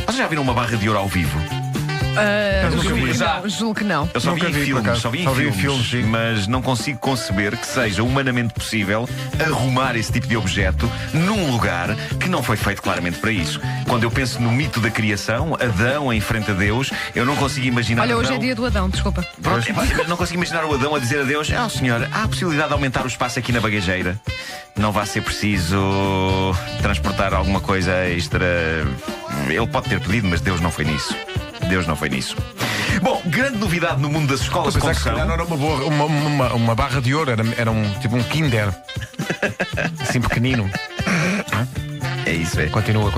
Vocês já viram uma barra de ouro ao vivo? Julgo que não. Eu só vi Nunca em vi, por filmes, acaso. só vi Só vi em em filmes, filmes, sim. mas não consigo conceber que seja humanamente possível arrumar esse tipo de objeto num lugar que não foi feito claramente para isso. Quando eu penso no mito da criação, Adão em frente a Deus, eu não consigo imaginar. Olha, hoje Adão... é dia do Adão, desculpa. Pronto, não consigo imaginar o Adão a dizer a Deus: senhor, há a possibilidade de aumentar o espaço aqui na bagageira. Não vai ser preciso transportar alguma coisa extra. Ele pode ter pedido, mas Deus não foi nisso. Deus não foi nisso. Bom, grande novidade no mundo das escolas de Pensar que se condução. calhar não era uma barra de ouro, era tipo um Kinder. Assim pequenino. É isso, é. Continua.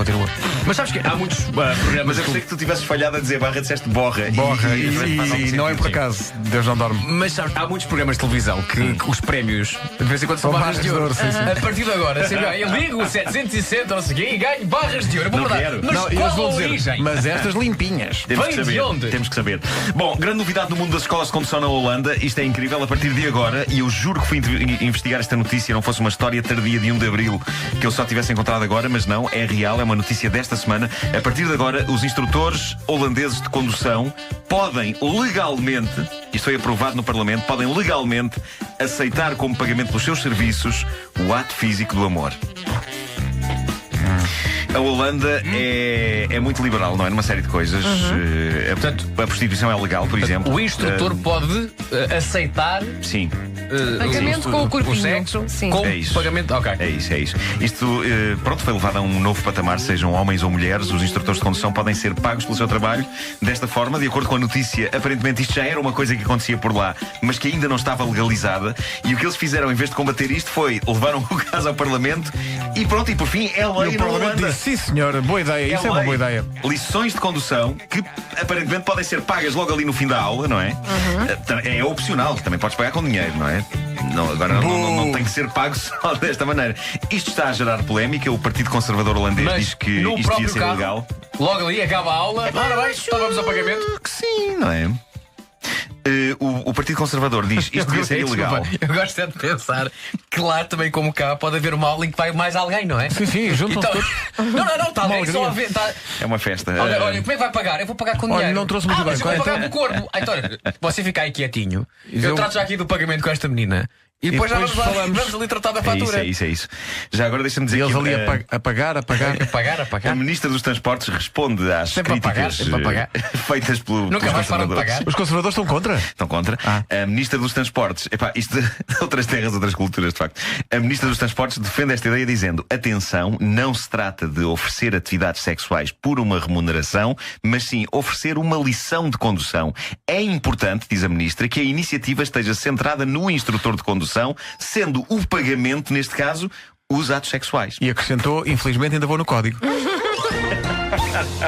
Mas sabes que há muitos programas. Mas eu gostei que tu tivesses falhado a dizer barra, disseste borra. Borra, E e não é por acaso. Deus não dorme. Mas sabes, há muitos programas de televisão que os prémios de vez em quando são São barras de ouro. sim, sim. A partir de agora, assim, eu ligo o 760 ou não sei o quê e ganho barras de ouro. Não Verdade. quero. Mas Não, qual eles a vão dizer, origem? mas estas limpinhas. Temos Vem que de saber. onde? Temos que saber. Bom, grande novidade no mundo das escolas de condução na Holanda. Isto é incrível. A partir de agora, e eu juro que fui investigar esta notícia, não fosse uma história tardia de 1 de Abril que eu só tivesse encontrado agora, mas não, é real, é uma notícia desta semana. A partir de agora, os instrutores holandeses de condução podem legalmente, isto foi aprovado no Parlamento, podem legalmente aceitar como pagamento pelos seus serviços o ato físico do amor. A Holanda é muito liberal, não é? Numa série de coisas. Portanto, A prostituição é legal, por exemplo. o instrutor pode aceitar Sim. Pagamento com o corpinho. o sexo Sim. com É isso. pagamento. Ok. É isso. Isto, pronto, foi levado a um novo patamar, sejam homens ou mulheres. Os instrutores de condução podem ser pagos pelo seu trabalho desta forma, de acordo com a notícia. Aparentemente isto já era uma coisa que acontecia por lá, mas que ainda não estava legalizada. E o que eles fizeram, em vez de combater isto, foi levaram o caso ao Parlamento e pronto, e por fim é lei E o na Parlamento Holanda. disse: sim senhora, boa ideia, isso é uma boa ideia. Lições de condução que aparentemente podem ser pagas logo ali no fim da aula, não é? É opcional, também podes pagar com dinheiro, não é? Não, agora não tem que ser pago só desta maneira. Isto está a gerar polémica. O Partido Conservador holandês diz que isto devia ser ilegal. Logo ali acaba a aula. Ora bem, então vamos ao pagamento. Que sim, não é? O Partido Conservador diz isto devia ser ilegal. Eu gosto é de pensar que lá também, como cá, pode haver uma aula em que vai mais alguém, não é? Sim, juntam-se todos. Não, está ali só a ver. É uma festa. Olha, como é que vai pagar? Eu vou pagar com dinheiro. Não trouxe muito bem. Mas eu vou pagar com o corpo. Então, você fica aí quietinho. Eu trato já aqui do pagamento com esta menina. E depois já vamos ali tratar da fatura. É isso. Já agora deixa-me dizer que eles ali a pagar. A Ministra dos Transportes responde às críticas feitas pelos conservadores. Os conservadores estão contra? Estão contra. A Ministra dos Transportes, isto de outras terras, outras culturas, de facto. A Ministra dos Transportes defende esta ideia dizendo: atenção, não se trata de oferecer atividades sexuais por uma remuneração, mas sim oferecer uma lição de condução. É importante, diz a Ministra, que a iniciativa esteja centrada no instrutor de condução, sendo o pagamento, neste caso, os atos sexuais. E acrescentou: infelizmente ainda vou no código.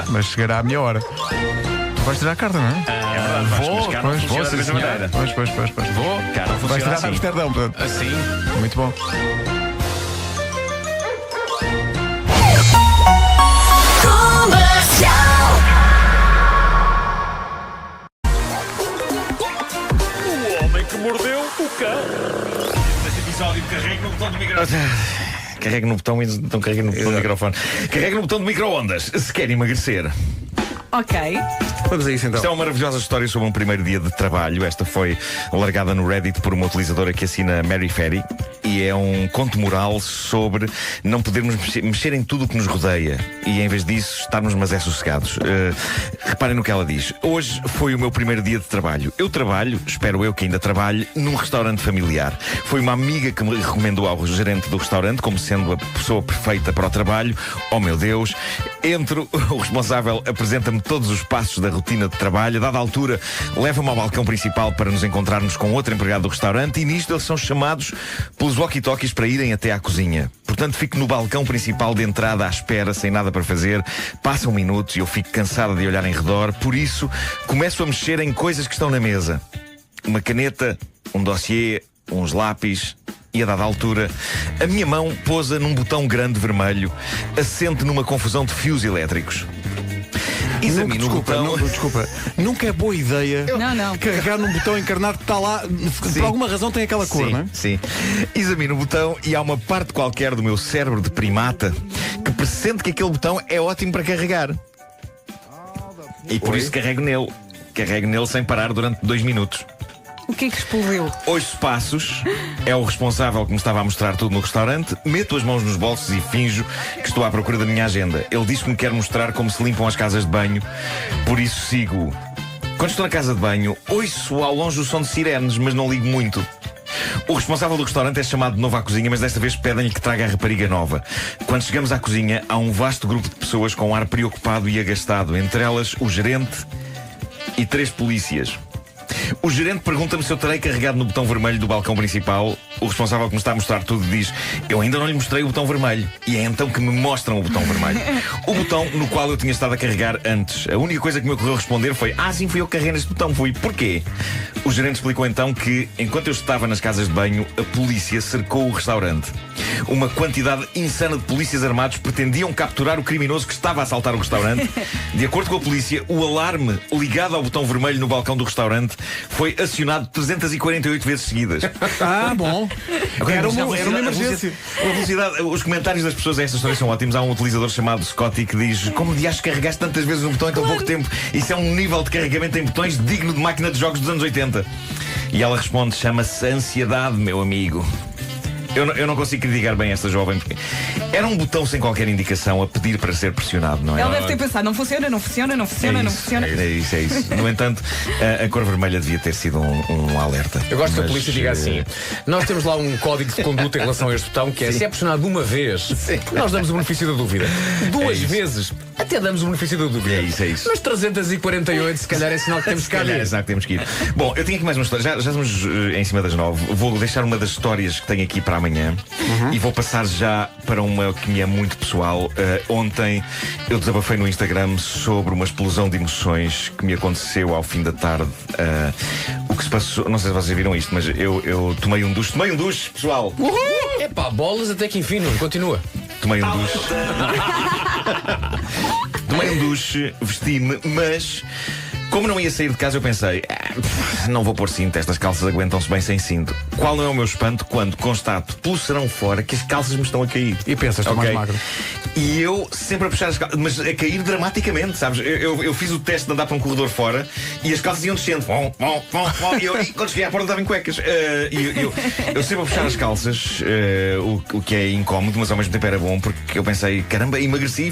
Mas chegará à minha hora. Tu vais tirar a carta, não é? É verdade, vou da mesma maneira. Pois. Vou. Cá não funciona vais tirar assim. a Amsterdão, portanto. Assim. Muito bom. O homem que mordeu o cão. Neste episódio, carregue no botão do microfone. Carregue no botão e então carregue no botão do microfone. Carregue no botão do micro-ondas se quer emagrecer. Ok. Vamos a isso então. Isto é uma maravilhosa história sobre um primeiro dia de trabalho. Esta foi largada no Reddit por uma utilizadora que assina Mary Ferry. E é um conto moral sobre não podermos mexer em tudo o que nos rodeia. E em vez disso, estarmos sossegados. Reparem no que ela diz. Hoje foi o meu primeiro dia de trabalho. Eu trabalho, espero eu que ainda trabalhe, num restaurante familiar. Foi uma amiga que me recomendou ao gerente do restaurante como sendo a pessoa perfeita para o trabalho. Oh meu Deus! Entro, o responsável apresenta-me todos os passos da rotina de trabalho. A dada altura, leva-me ao balcão principal para nos encontrarmos com outro empregado do restaurante. E nisto eles são chamados pelos walkie-talkies para irem até à cozinha. Portanto, fico no balcão principal de entrada à espera, sem nada para fazer. Passam minutos e eu fico cansada de olhar em redor. Por isso, começo a mexer em coisas que estão na mesa. Uma caneta, um dossiê, uns lápis. E a dada altura, a minha mão pousa num botão grande vermelho, assente numa confusão de fios elétricos. Examino o botão. Desculpa, nunca é boa ideia carregar num botão encarnado que está lá. Por alguma razão tem aquela cor, não é? Sim. Examino o botão e há uma parte qualquer do meu cérebro de primata que pressente que aquele botão é ótimo para carregar. E por isso carrego nele. Carrego nele sem parar durante 2 minutos. O que é que explodiu? Ouço passos, é o responsável que me estava a mostrar tudo no restaurante. Meto as mãos nos bolsos e finjo que estou à procura da minha agenda. Ele diz que me quer mostrar como se limpam as casas de banho, por isso sigo-o. Quando estou na casa de banho, ouço ao longe o som de sirenes, mas não ligo muito. O responsável do restaurante é chamado de novo à cozinha, mas desta vez pedem-lhe que traga a rapariga nova. Quando chegamos à cozinha, há um vasto grupo de pessoas com um ar preocupado e agastado. Entre elas, o gerente e 3 polícias. O gerente pergunta-me se eu terei carregado no botão vermelho do balcão principal. O responsável que me está a mostrar tudo diz: eu ainda não lhe mostrei o botão vermelho. E é então que me mostram o botão vermelho. O botão no qual eu tinha estado a carregar antes. A única coisa que me ocorreu responder foi: sim, fui eu que carreguei neste botão. Fui. Porquê? O gerente explicou então que, enquanto eu estava nas casas de banho, a polícia cercou o restaurante. Uma quantidade insana de polícias armados pretendiam capturar o criminoso que estava a assaltar o restaurante. De acordo com a polícia, o alarme ligado ao botão vermelho no balcão do restaurante foi acionado 348 vezes seguidas. Bom. Era uma emergência. A velocidade, os comentários das pessoas a esta história são ótimos. Há um utilizador chamado Scotty que diz: como de acho que carregaste tantas vezes um botão em tão pouco tempo? Isso é um nível de carregamento em botões digno de máquina de jogos dos anos 80. E ela responde: chama-se ansiedade, meu amigo. Eu não consigo criticar bem esta jovem, porque era um botão sem qualquer indicação a pedir para ser pressionado, não é? Ela deve ter pensado: não funciona. É isso. No entanto, a cor vermelha devia ter sido um alerta. Eu gosto que a polícia diga assim: nós temos lá um código de conduta em relação a este botão, que é: se é pressionado uma vez, nós damos o benefício da dúvida. 2 vezes, até damos o benefício da dúvida. É isso. Mas 348, se calhar é sinal que temos que ir. É sinal que temos que ir. Bom, eu tenho aqui mais uma história. Já estamos em cima das 9. Vou deixar uma das histórias que tenho aqui para amanhã. E vou passar já para um uma que me é muito pessoal. Ontem eu desabafei no Instagram sobre uma explosão de emoções que me aconteceu ao fim da tarde. O que se passou, não sei se vocês viram isto, mas eu tomei um duche, pessoal. Epá, bolas até que enfim, não continua. Tomei um duche. Tomei um duche, vesti-me, mas como não ia sair de casa, eu pensei, não vou pôr cinto, estas calças aguentam-se bem sem cinto. Qual não é o meu espanto quando constato pelo serão fora que as calças me estão a cair? E pensas, estou mais magro. E eu sempre a puxar as calças, mas a cair dramaticamente, sabes? Eu fiz o teste de andar para um corredor fora e as calças iam descendo. E quando cheguei à porta estava em cuecas. Eu sempre a puxar as calças, o que é incómodo, mas ao mesmo tempo era bom, porque eu pensei, caramba,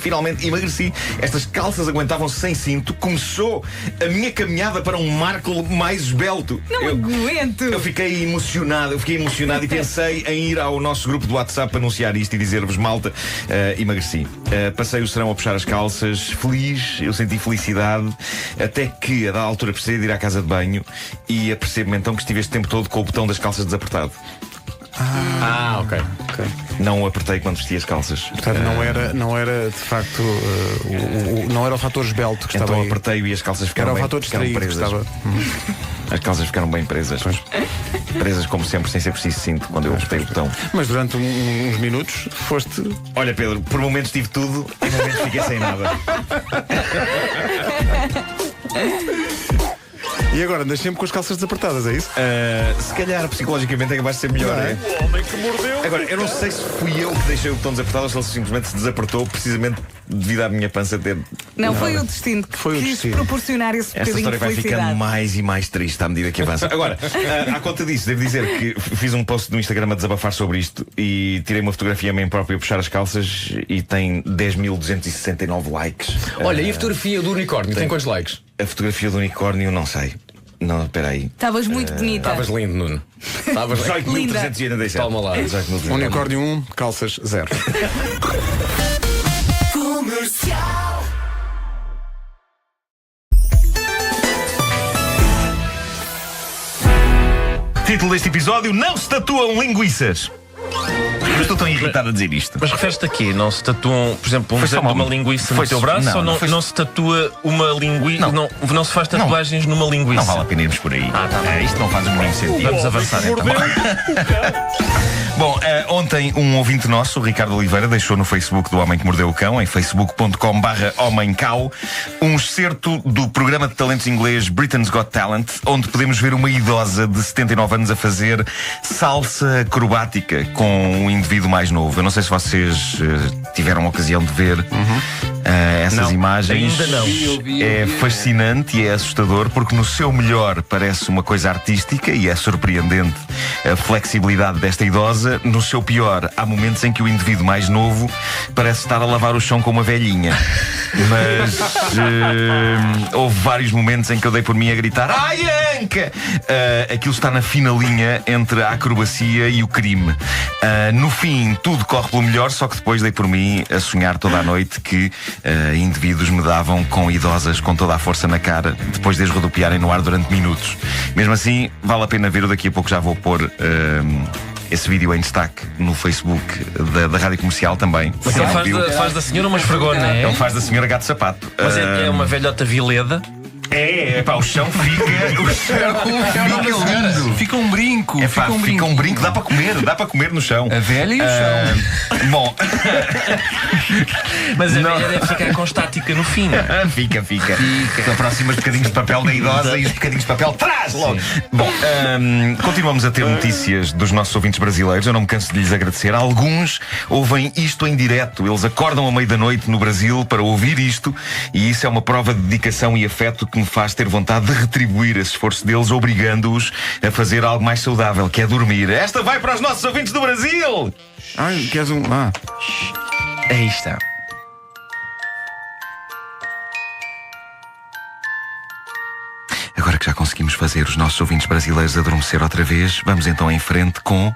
finalmente emagreci. Estas calças aguentavam-se sem cinto. Começou a minha caminhada para um Marco mais esbelto. Não aguento. Eu fiquei emocionado e pensei em ir ao nosso grupo do WhatsApp para anunciar isto e dizer-vos, malta, emagreci. Passei o serão a puxar as calças, feliz, eu senti felicidade, até que a dada altura precisei de ir à casa de banho e apercebo-me então que estive este tempo todo com o botão das calças desapertado. Ok. Não o apertei quando vesti as calças. Portanto, não era de facto não era o fator esbelto que então estava aí. Apertei e as calças ficaram Era o bem, fator distraído que presas. estava. As calças ficaram bem presas. Presas como sempre, sem ser preciso cinto quando eu apertei o botão. Mas durante uns minutos foste. Olha, Pedro, por momentos tive tudo e por momentos fiquei sem nada. E agora andas sempre com as calças desapertadas, é isso? Se calhar psicologicamente é capaz de ser melhor, é? O homem que mordeu. Agora, eu não sei se fui eu que deixei o botão desapertado ou se ele simplesmente se desapertou precisamente devido à minha pança ter. Não, foi o destino que Foi o quis destino. proporcionar esse Esta bocadinho história de vai felicidade. ficando mais e mais triste à medida que avança. Agora, à conta disso, devo dizer que fiz um post no Instagram a desabafar sobre isto e tirei uma fotografia a mim próprio a puxar as calças e tem 10.269 likes. Olha, e a fotografia do unicórnio? Tem quantos likes? A fotografia do unicórnio, não sei. Não, espera aí. Estavas muito bonita. Estavas lindo, Nuno. Estavas 18.387. Toma lá. 18.387. Unicórnio 1, calças 0. Título deste episódio: Não se tatuam linguiças. Eu estou tão irritado a dizer isto. Mas refere-te aqui, não se tatuam, por exemplo, um desenho de uma linguiça no teu braço, ou não se tatua uma linguiça? Não se faz tatuagens numa linguiça? Não vale a pena irmos por aí. Isto não faz o mínimo sentido. Vamos avançar então. Bom, ontem um ouvinte nosso, o Ricardo Oliveira, deixou no Facebook do Homem que Mordeu o Cão, em facebook.com/homemcau, um excerto do programa de talentos inglês Britain's Got Talent, onde podemos ver uma idosa de 79 anos a fazer salsa acrobática com um indivíduo mais novo. Eu não sei se vocês tiveram a ocasião de ver essas imagens. Ainda não. É fascinante e é assustador porque no seu melhor parece uma coisa artística e é surpreendente a flexibilidade desta idosa. No seu pior, há momentos em que o indivíduo mais novo parece estar a lavar o chão com uma velhinha. Mas houve vários momentos em que eu dei por mim a gritar: ai, Anca! Aquilo está na fina linha entre a acrobacia e o crime. No fim, tudo corre pelo melhor, só que depois dei por mim a sonhar toda a noite que indivíduos me davam com idosas com toda a força na cara, depois de as rodopiarem no ar durante minutos. Mesmo assim, vale a pena ver. Eu daqui a pouco já vou pôr esse vídeo em destaque no Facebook da Rádio Comercial também. Mas ele faz da senhora uma esfregona, é? Ele faz da senhora gato sapato. Mas é uma velhota vileda. O chão fica. Fica lindo. Fica um brinco. Fica um brinco, dá para comer no chão. A velha e o chão. Bom. Mas a velha deve ficar com estática no fim. Fica. Aproxima os bocadinhos de papel da idosa e os bocadinhos de papel traz logo. Bom, continuamos a ter notícias dos nossos ouvintes brasileiros. Eu não me canso de lhes agradecer. Alguns ouvem isto em direto. Eles acordam à meia da noite no Brasil para ouvir isto, e isso é uma prova de dedicação e afeto que me faz ter vontade de retribuir esse esforço deles, obrigando-os a fazer algo mais saudável, que é dormir. Esta vai para os nossos ouvintes do Brasil! Ai, queres um. Aí está. Agora que já conseguimos fazer os nossos ouvintes brasileiros adormecer outra vez, vamos então em frente com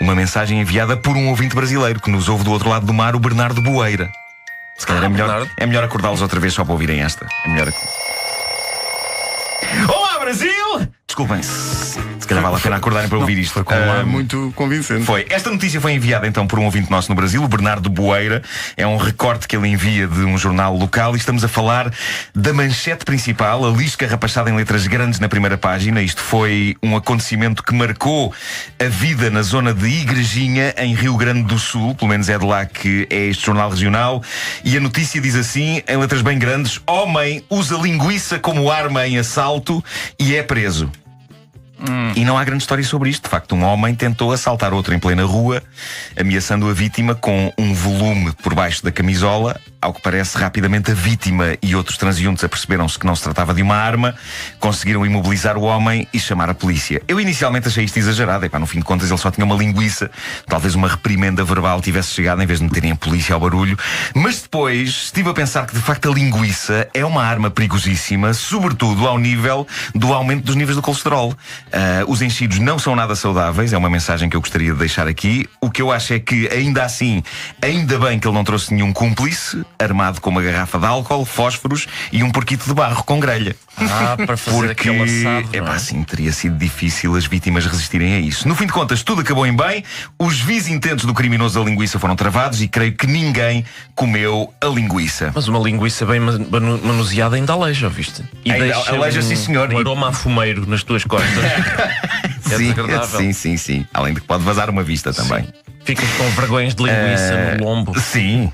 uma mensagem enviada por um ouvinte brasileiro que nos ouve do outro lado do mar, o Bernardo Boeira. Se calhar é melhor acordá-los outra vez só para ouvirem esta. É melhor. Olá, Brasil! Desculpem, se calhar vale a pena acordarem para ouvir isto. Foi muito convincente. Foi. Esta notícia foi enviada então por um ouvinte nosso no Brasil, o Bernardo Boeira. É um recorte que ele envia de um jornal local e estamos a falar da manchete principal, a lisca rapachada em letras grandes na primeira página. Isto foi um acontecimento que marcou a vida na zona de Igrejinha, em Rio Grande do Sul. Pelo menos é de lá que é este jornal regional. E a notícia diz assim, em letras bem grandes: homem usa linguiça como arma em assalto e é preso. E não há grande história sobre isto. De facto, um homem tentou assaltar outro em plena rua, ameaçando a vítima com um volume por baixo da camisola. Ao que parece, rapidamente a vítima e outros transeuntes aperceberam-se que não se tratava de uma arma, conseguiram imobilizar o homem e chamar a polícia. Eu inicialmente achei isto exagerado. Epá, no fim de contas ele só tinha uma linguiça. Talvez uma reprimenda verbal tivesse chegado em vez de meterem a polícia ao barulho. Mas depois estive a pensar que de facto a linguiça é uma arma perigosíssima, sobretudo ao nível do aumento dos níveis do colesterol. Os enchidos não são nada saudáveis. É uma mensagem que eu gostaria de deixar aqui. O que eu acho é que, ainda assim, ainda bem que ele não trouxe nenhum cúmplice, armado com uma garrafa de álcool, fósforos e um porquito de barro com grelha. Para fazer aquele assado, é pá, sim, teria sido difícil as vítimas resistirem a isso. No fim de contas, tudo acabou em bem. Os vis intentos do criminoso da linguiça foram travados e creio que ninguém comeu a linguiça. Mas uma linguiça bem manuseada ainda aleija, viste? E deixa aleija, sim, senhor. Um aroma a fumeiro nas tuas costas. É desagradável. Sim. Além de que pode vazar uma vista também. Sim. Ficas com vergonhas de linguiça no lombo. Sim.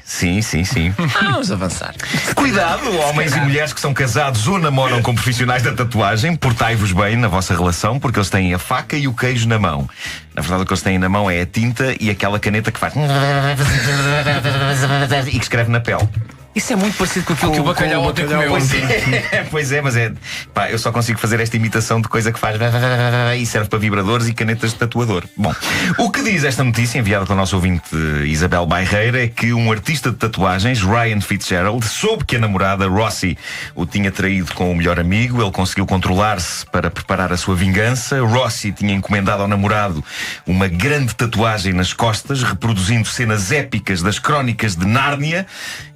Vamos avançar. Cuidado, homens e mulheres que são casados ou namoram com profissionais da tatuagem. Portai-vos bem na vossa relação, porque eles têm a faca e o queijo na mão. Na verdade, o que eles têm na mão é a tinta e aquela caneta que faz e que escreve na pele. Isso é muito parecido com aquilo que o bacalhau ontem comeu. Pois é, mas é. Pá, eu só consigo fazer esta imitação de coisa que faz e serve para vibradores e canetas de tatuador. Bom, o que diz esta notícia, enviada pela nossa ouvinte Isabel Bairreira, é que um artista de tatuagens, Ryan Fitzgerald, soube que a namorada Rossi o tinha traído com o melhor amigo. Ele conseguiu controlar-se para preparar a sua vingança. Rossi tinha encomendado ao namorado uma grande tatuagem nas costas, reproduzindo cenas épicas das Crónicas de Nárnia.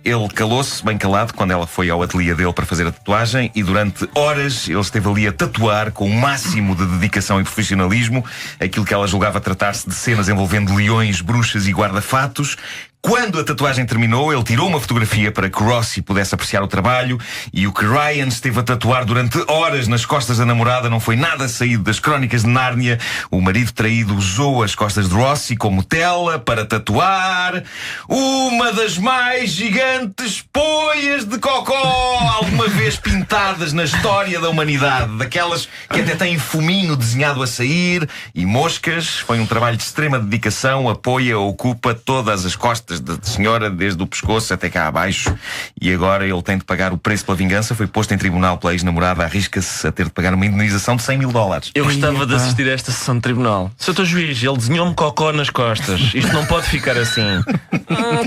Ele calou-se, bem calado, quando ela foi ao ateliê dele para fazer a tatuagem e durante horas ele esteve ali a tatuar com o máximo de dedicação e profissionalismo aquilo que ela julgava tratar-se de cenas envolvendo leões, bruxas e guarda-fatos. Quando a tatuagem terminou, ele tirou uma fotografia para que Rossi pudesse apreciar o trabalho, e o que Ryan esteve a tatuar durante horas nas costas da namorada não foi nada saído das Crónicas de Nárnia. O marido traído usou as costas de Rossi como tela para tatuar uma das mais gigantes poias de cocó alguma vez pintadas na história da humanidade. Daquelas que até têm fuminho desenhado a sair e moscas. Foi um trabalho de extrema dedicação. A poia ocupa todas as costas da senhora, desde o pescoço até cá abaixo, e agora ele tem de pagar o preço pela vingança. Foi posto em tribunal pela ex-namorada, arrisca-se a ter de pagar uma indenização de $100.000. Eu gostava de assistir a esta sessão de tribunal. Sr. Juiz, ele desenhou-me cocó nas costas. Isto não pode ficar assim.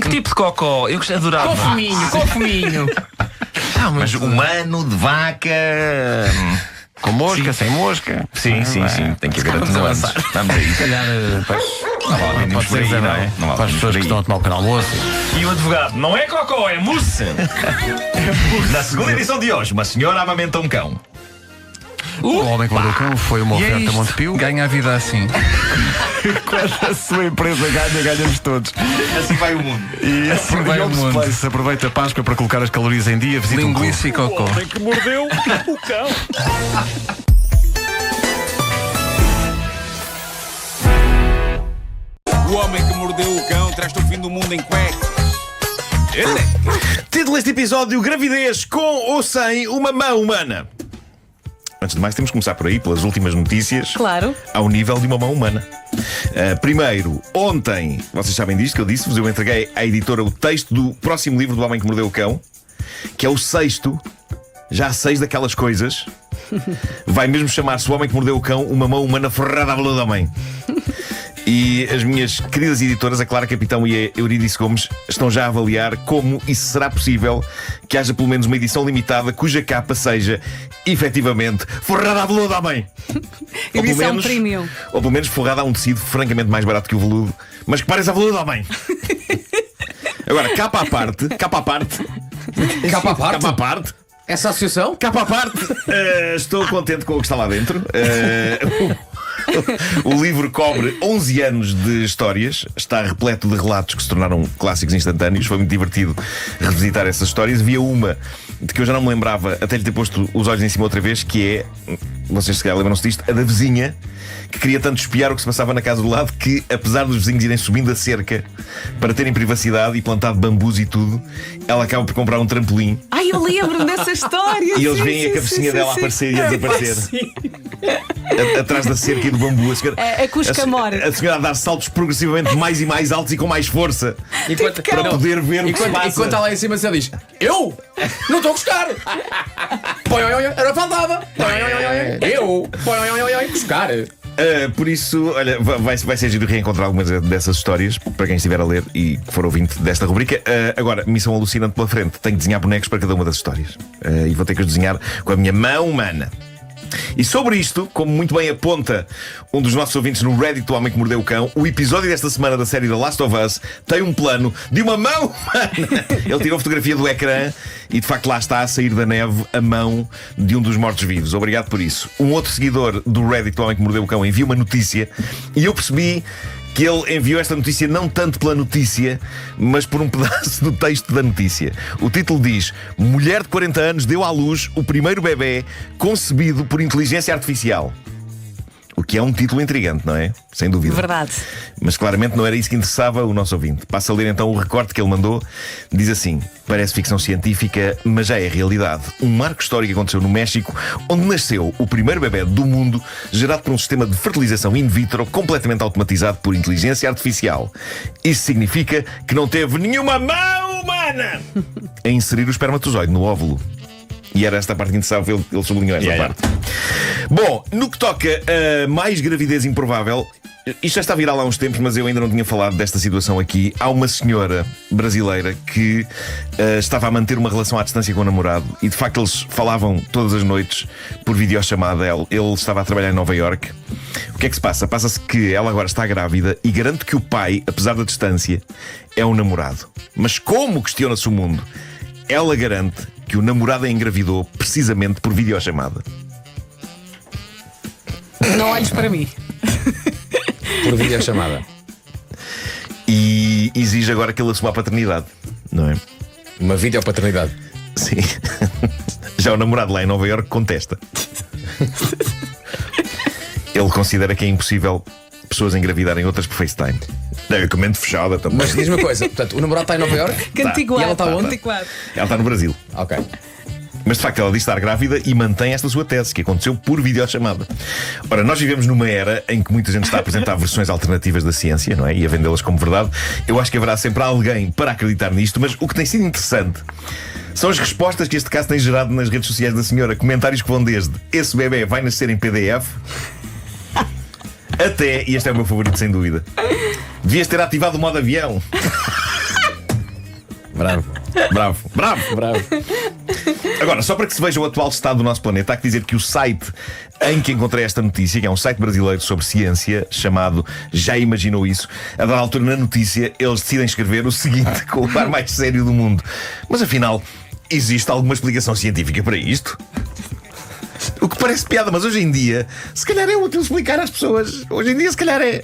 Que tipo de cocó? Eu adorava. Com fuminho. Mas humano, de vaca... Com mosca, sem mosca. Sim. Tem que haver atenuantes. Vamos a isso. Se calhar, Pode ser por aí, não é? Para as pessoas que estão a tomar o pequeno almoço. E o advogado, não é cocó, é mousse. Na segunda edição de hoje, uma senhora amamenta um cão. O Homem que Mordeu o Cão foi uma oferta Montepio. Ganha a vida assim. Quando a sua empresa ganha, ganhamos todos. Assim vai o mundo. E assim vai o mundo. Place aproveita a Páscoa para colocar as calorias em dia. Visita linguiça e cocó. O homem que mordeu o cão. O homem que mordeu o cão traz-te o fim do mundo em cuecas. Título deste episódio: gravidez com ou sem uma mão humana. Antes de mais, temos que começar por aí, pelas últimas notícias. Claro. Ao nível de uma mão humana. Primeiro, ontem, vocês sabem disto que eu disse-vos, eu entreguei à editora o texto do próximo livro do Homem que Mordeu o Cão, que é o 6º, já 6 daquelas coisas. Vai mesmo chamar-se O Homem que Mordeu o Cão, uma mão humana ferrada à valor da mãe. E as minhas queridas editoras, a Clara Capitão e a Eurídice Gomes, estão já a avaliar como e se será possível que haja pelo menos uma edição limitada cuja capa seja, efetivamente, forrada a veludo à mãe. Edição premium. Ou pelo menos forrada a um tecido francamente mais barato que o veludo, mas que pareça a veludo à mãe. Agora, capa à parte. Essa associação? Cá para a parte, estou contente com o que está lá dentro. O livro cobre 11 anos de histórias. Está repleto de relatos que se tornaram clássicos instantâneos. Foi muito divertido revisitar essas histórias. Havia uma de que eu já não me lembrava, até lhe ter posto os olhos em cima outra vez, que é, vocês se calhar lembram-se disto, a da vizinha que queria tanto espiar o que se passava na casa do lado que, apesar dos vizinhos irem subindo a cerca para terem privacidade e plantado bambus e tudo, ela acaba por comprar um trampolim. Ai, eu lembro-me dessa história. E eles veem a cabecinha dela aparecer e a desaparecer atrás da cerca e do bambu. A Cuscamor. A senhora a dar saltos progressivamente mais e mais altos e com mais força para poder ver o que se passa. Enquanto está lá em cima, você diz: eu não estou a gostar. Era faltava. Eu buscar. Por isso, olha, vai ser giro reencontrar algumas dessas histórias para quem estiver a ler e que for ouvinte desta rubrica. Agora, missão alucinante pela frente. Tenho que desenhar bonecos para cada uma das histórias. E vou ter que os desenhar com a minha mão humana. E sobre isto, como muito bem aponta um dos nossos ouvintes no Reddit do Homem que Mordeu o Cão, o episódio desta semana da série The Last of Us tem um plano de uma mão humana. Ele tirou fotografia do ecrã e de facto lá está a sair da neve a mão de um dos mortos-vivos. Obrigado por isso. Um outro seguidor do Reddit do Homem que Mordeu o Cão enviou uma notícia e eu percebi que ele enviou esta notícia não tanto pela notícia, mas por um pedaço do texto da notícia. O título diz: mulher de 40 anos deu à luz o primeiro bebê concebido por inteligência artificial. O que é um título intrigante, não é? Sem dúvida. Verdade. Mas claramente não era isso que interessava o nosso ouvinte. Passa a ler então o recorte que ele mandou. Diz assim: parece ficção científica, mas já é realidade. Um marco histórico aconteceu no México, onde nasceu o primeiro bebê do mundo gerado por um sistema de fertilização in vitro completamente automatizado por inteligência artificial. Isso significa que não teve nenhuma mão humana a inserir o espermatozoide no óvulo. E era esta a parte que interessava, ele sublinhou esta parte. Bom, no que toca a mais gravidez improvável, isto já está viral há uns tempos, mas eu ainda não tinha falado desta situação aqui. Há uma senhora brasileira que estava a manter uma relação à distância com o namorado e de facto eles falavam todas as noites por videochamada. Ele estava a trabalhar em Nova Iorque. O que é que se passa? Passa-se que ela agora está grávida e garante que o pai, apesar da distância, é um namorado. Mas como, questiona-se o mundo, ela garante que o namorado a engravidou precisamente por videochamada. Não olhes para mim. Por videochamada. E exige agora que ele assuma a paternidade, não é? Uma videopaternidade. Sim. Já o namorado lá em Nova Iorque contesta. Ele considera que é impossível pessoas engravidarem outras por FaceTime. É com mente fechada também. Mas diz uma coisa, portanto, o namorado está em Nova Iorque e ela está onde? Ela está no Brasil. Ok. Mas de facto ela diz estar grávida e mantém esta sua tese, que aconteceu por videochamada. Ora, nós vivemos numa era em que muita gente está a apresentar versões alternativas da ciência, não é? E a vendê-las como verdade. Eu acho que haverá sempre alguém para acreditar nisto, mas o que tem sido interessante são as respostas que este caso tem gerado nas redes sociais da senhora. Comentários que vão desde: esse bebê vai nascer em PDF, até, e este é o meu favorito sem dúvida, devias ter ativado o modo avião. Bravo. Bravo. Bravo. Bravo. Agora, só para que se veja o atual estado do nosso planeta, há que dizer que o site em que encontrei esta notícia, que é um site brasileiro sobre ciência, chamado Já Imaginou Isso, a dada altura na notícia eles decidem escrever o seguinte, com o ar mais sério do mundo: mas afinal, existe alguma explicação científica para isto? O que parece piada, mas hoje em dia se calhar é útil explicar às pessoas. Hoje em dia se calhar é.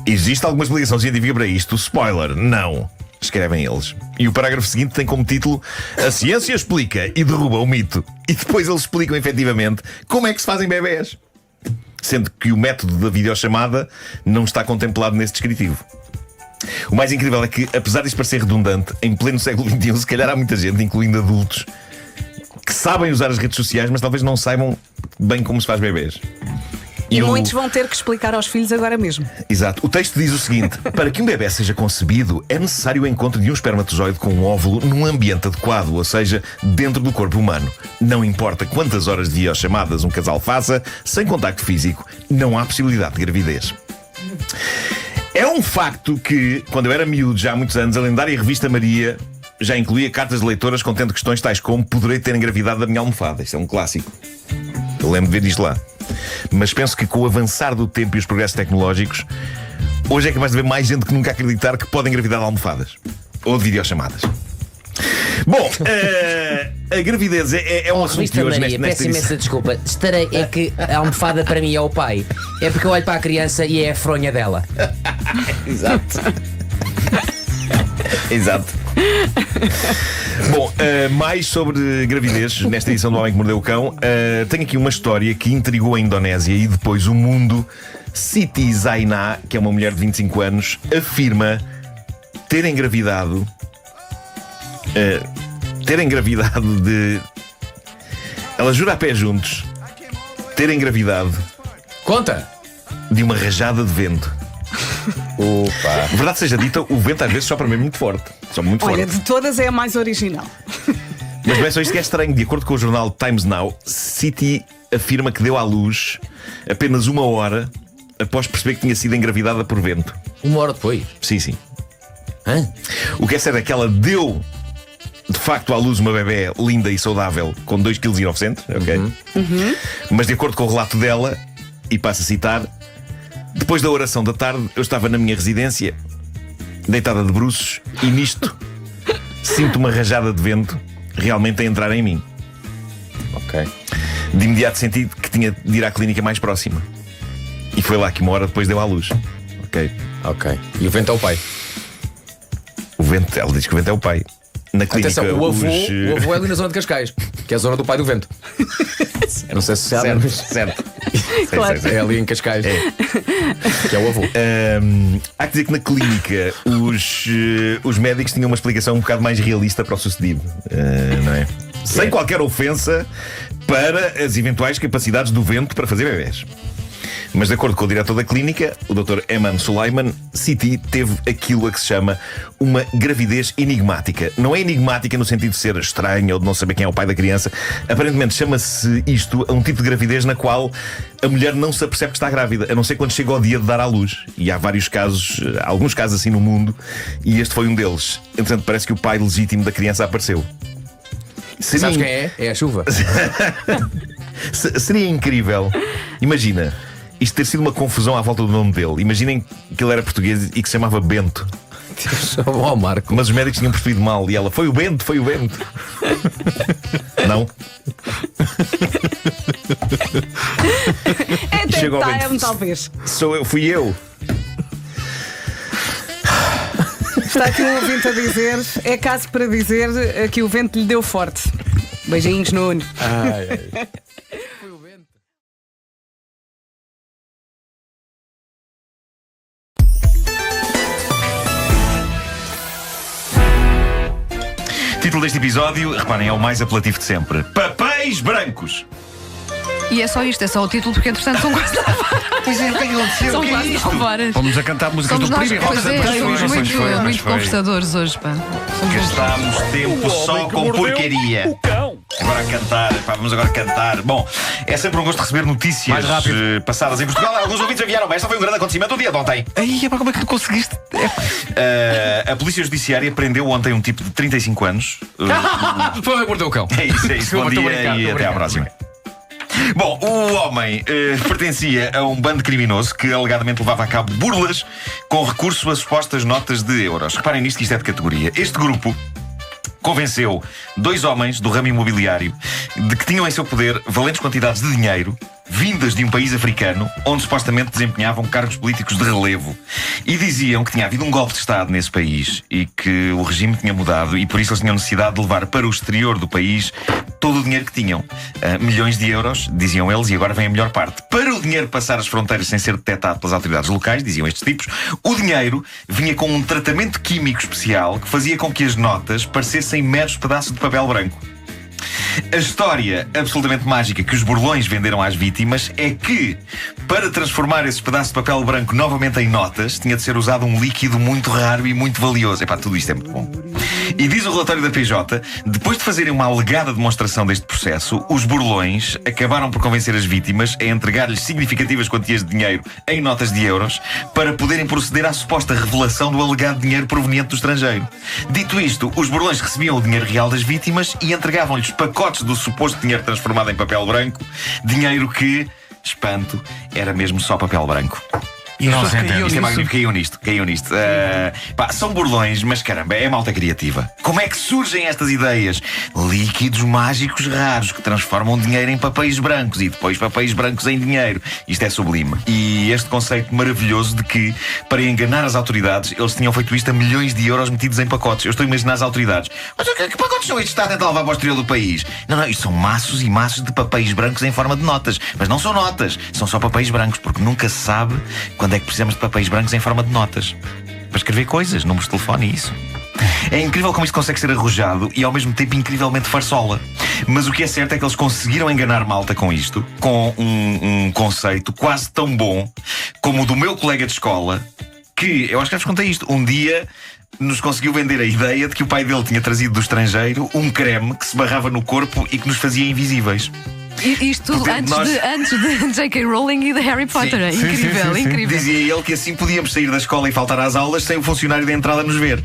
Existe alguma explicação científica para isto? Spoiler, não. Escrevem eles. E o parágrafo seguinte tem como título: a ciência explica e derruba o mito. E depois eles explicam efetivamente como é que se fazem bebés, sendo que o método da videochamada não está contemplado nesse descritivo. O mais incrível é que, apesar disto parecer redundante, em pleno século XXI se calhar há muita gente, incluindo adultos, que sabem usar as redes sociais, mas talvez não saibam bem como se faz bebés. E muitos vão ter que explicar aos filhos agora mesmo. Exato. O texto diz o seguinte: para que um bebê seja concebido, é necessário o encontro de um espermatozoide com um óvulo num ambiente adequado, ou seja, dentro do corpo humano. Não importa quantas horas de videochamadas um casal faça, sem contacto físico, não há possibilidade de gravidez. É um facto que, quando eu era miúdo, já há muitos anos, a lendária revista Maria já incluía cartas de leitoras contendo questões tais como: poderei ter engravidado da minha almofada. Isto é um clássico. Eu lembro de ver isto lá. Mas penso que com o avançar do tempo e os progressos tecnológicos, hoje é capaz de ver mais gente que nunca acreditar que pode engravidar de almofadas ou de videochamadas. Bom, a gravidez é um assunto que hoje Maria, peço imensa desculpa. Estarei, é que a almofada para mim é o pai. É porque eu olho para a criança e é a fronha dela. Exato. Exato. Bom, mais sobre gravidez nesta edição do Homem que Mordeu o Cão. Tenho aqui uma história que intrigou a Indonésia e depois o mundo. Siti Zainah, que é uma mulher de 25 anos, afirma ter engravidado de... Ela jura a pé juntos ter engravidado. Conta! De uma rajada de vento. Opa. Verdade seja dita, o vento às vezes sopra mesmo muito forte. Olha, de todas é a mais original. Mas não é só isto que é estranho. De acordo com o jornal Times Now, Siti afirma que deu à luz apenas 1 hora após perceber que tinha sido engravidada por vento. 1 hora depois? Sim, sim. Hã? O que é certo é que ela deu de facto à luz uma bebé linda e saudável com 2,9 kg, ok? Mas de acordo com o relato dela, e passo a citar: depois da oração da tarde, eu estava na minha residência, deitada de bruços, e nisto sinto uma rajada de vento realmente a entrar em mim. Ok. De imediato senti que tinha de ir à clínica mais próxima. E foi lá que 1 hora depois deu à luz. Ok. Ok. E o vento é o pai? O vento, ela diz que o vento é o pai. Na clínica, atenção, o avô é ali na zona de Cascais, que é a zona do pai do vento. Eu não sei se sabe, mas... Certo. Claro. É ali em Cascais, que é o avô. Há que dizer que na clínica os médicos tinham uma explicação um bocado mais realista para o sucedido, não é? Sem qualquer ofensa para as eventuais capacidades do vento para fazer bebés. Mas de acordo com o diretor da clínica, o Dr. Eman Sulaiman, Siti teve aquilo a que se chama uma gravidez enigmática. Não é enigmática no sentido de ser estranha ou de não saber quem é o pai da criança. Aparentemente chama-se isto a um tipo de gravidez na qual a mulher não se apercebe que está grávida, a não ser quando chega ao dia de dar à luz. E há vários casos, alguns casos assim no mundo, e este foi um deles. Entretanto, parece que o pai legítimo da criança apareceu. Sabes quem é? É a chuva. Seria incrível. Imagina isto ter sido uma confusão à volta do nome dele. Imaginem que ele era português e que se chamava Bento. Oh, Marco. Mas os médicos tinham percebido mal. E ela, foi o Bento. Não. É Chega ao time, Bento. talvez. Fui eu. Está aqui um ouvinte a dizer: é caso para dizer que o vento lhe deu forte. Beijinhos, Nuno. Ai. Título deste episódio, reparem, é o mais apelativo de sempre: Papéis Brancos. E é só isto, é só o título, porque entretanto são quase 9 horas. Pois é, o que é que aconteceu? São quase 9 horas. Vamos a cantar músicas Somos do nós, Primo. pois é, muito conversadores hoje, pá. Gastámos tempo só com porcaria. O cão. Agora a cantar, pá, vamos agora cantar. Bom, é sempre um gosto receber notícias passadas em Portugal. Alguns ouvintes enviaram, esta foi um grande acontecimento o dia de ontem. Aí, como é que tu conseguiste? A Polícia Judiciária prendeu ontem um tipo de 35 anos. Foi o Mordeu o Cão. É isso. Bom dia e até à próxima. Bom, o homem pertencia a um bando criminoso que alegadamente levava a cabo burlas com recurso a supostas notas de euros. Reparem nisto, que isto é de categoria. Este grupo convenceu 2 homens do ramo imobiliário de que tinham em seu poder valentes quantidades de dinheiro vindas de um país africano onde supostamente desempenhavam cargos políticos de relevo, e diziam que tinha havido um golpe de Estado nesse país e que o regime tinha mudado e por isso eles tinham necessidade de levar para o exterior do país todo o dinheiro que tinham. Milhões de euros, diziam eles, e agora vem a melhor parte. Para o dinheiro passar as fronteiras sem ser detectado pelas autoridades locais, diziam estes tipos, o dinheiro vinha com um tratamento químico especial que fazia com que as notas parecessem meros pedaços de papel branco. A história absolutamente mágica que os burlões venderam às vítimas é que, para transformar esses pedaços de papel branco novamente em notas, tinha de ser usado um líquido muito raro e muito valioso. Epá, tudo isto é muito bom. E diz o relatório da PJ, depois de fazerem uma alegada demonstração deste processo, os burlões acabaram por convencer as vítimas a entregar-lhes significativas quantias de dinheiro em notas de euros para poderem proceder à suposta revelação do alegado dinheiro proveniente do estrangeiro. Dito isto, os burlões recebiam o dinheiro real das vítimas e entregavam-lhes pacotes do suposto dinheiro transformado em papel branco, dinheiro que, espanto, era mesmo só papel branco. E não se entende. Isto é magnífico, caiam nisto. São burlões, mas caramba, é malta criativa. Como é que surgem estas ideias? Líquidos mágicos raros que transformam dinheiro em papéis brancos e depois papéis brancos em dinheiro. Isto é sublime. E este conceito maravilhoso de que, para enganar as autoridades, eles tinham feito isto a milhões de euros metidos em pacotes. Eu estou a imaginar as autoridades. Mas que pacotes são estes que está a tentar levar para o exterior do país? Não, isto são maços e maços de papéis brancos em forma de notas. Mas não são notas, são só papéis brancos, porque nunca se sabe quando é que precisamos de papéis brancos em forma de notas. Para escrever coisas, números de telefone e isso. É incrível como isto consegue ser arrojado e ao mesmo tempo incrivelmente farsola. Mas o que é certo é que eles conseguiram enganar malta com isto, com um conceito quase tão bom como o do meu colega de escola, que, eu acho que já vos contei isto, um dia nos conseguiu vender a ideia de que o pai dele tinha trazido do estrangeiro um creme que se barrava no corpo e que nos fazia invisíveis. Isto tudo antes de J.K. Rowling e de Harry Potter. É incrível, incrível. Dizia ele que assim podíamos sair da escola e faltar às aulas sem o funcionário de entrada nos ver.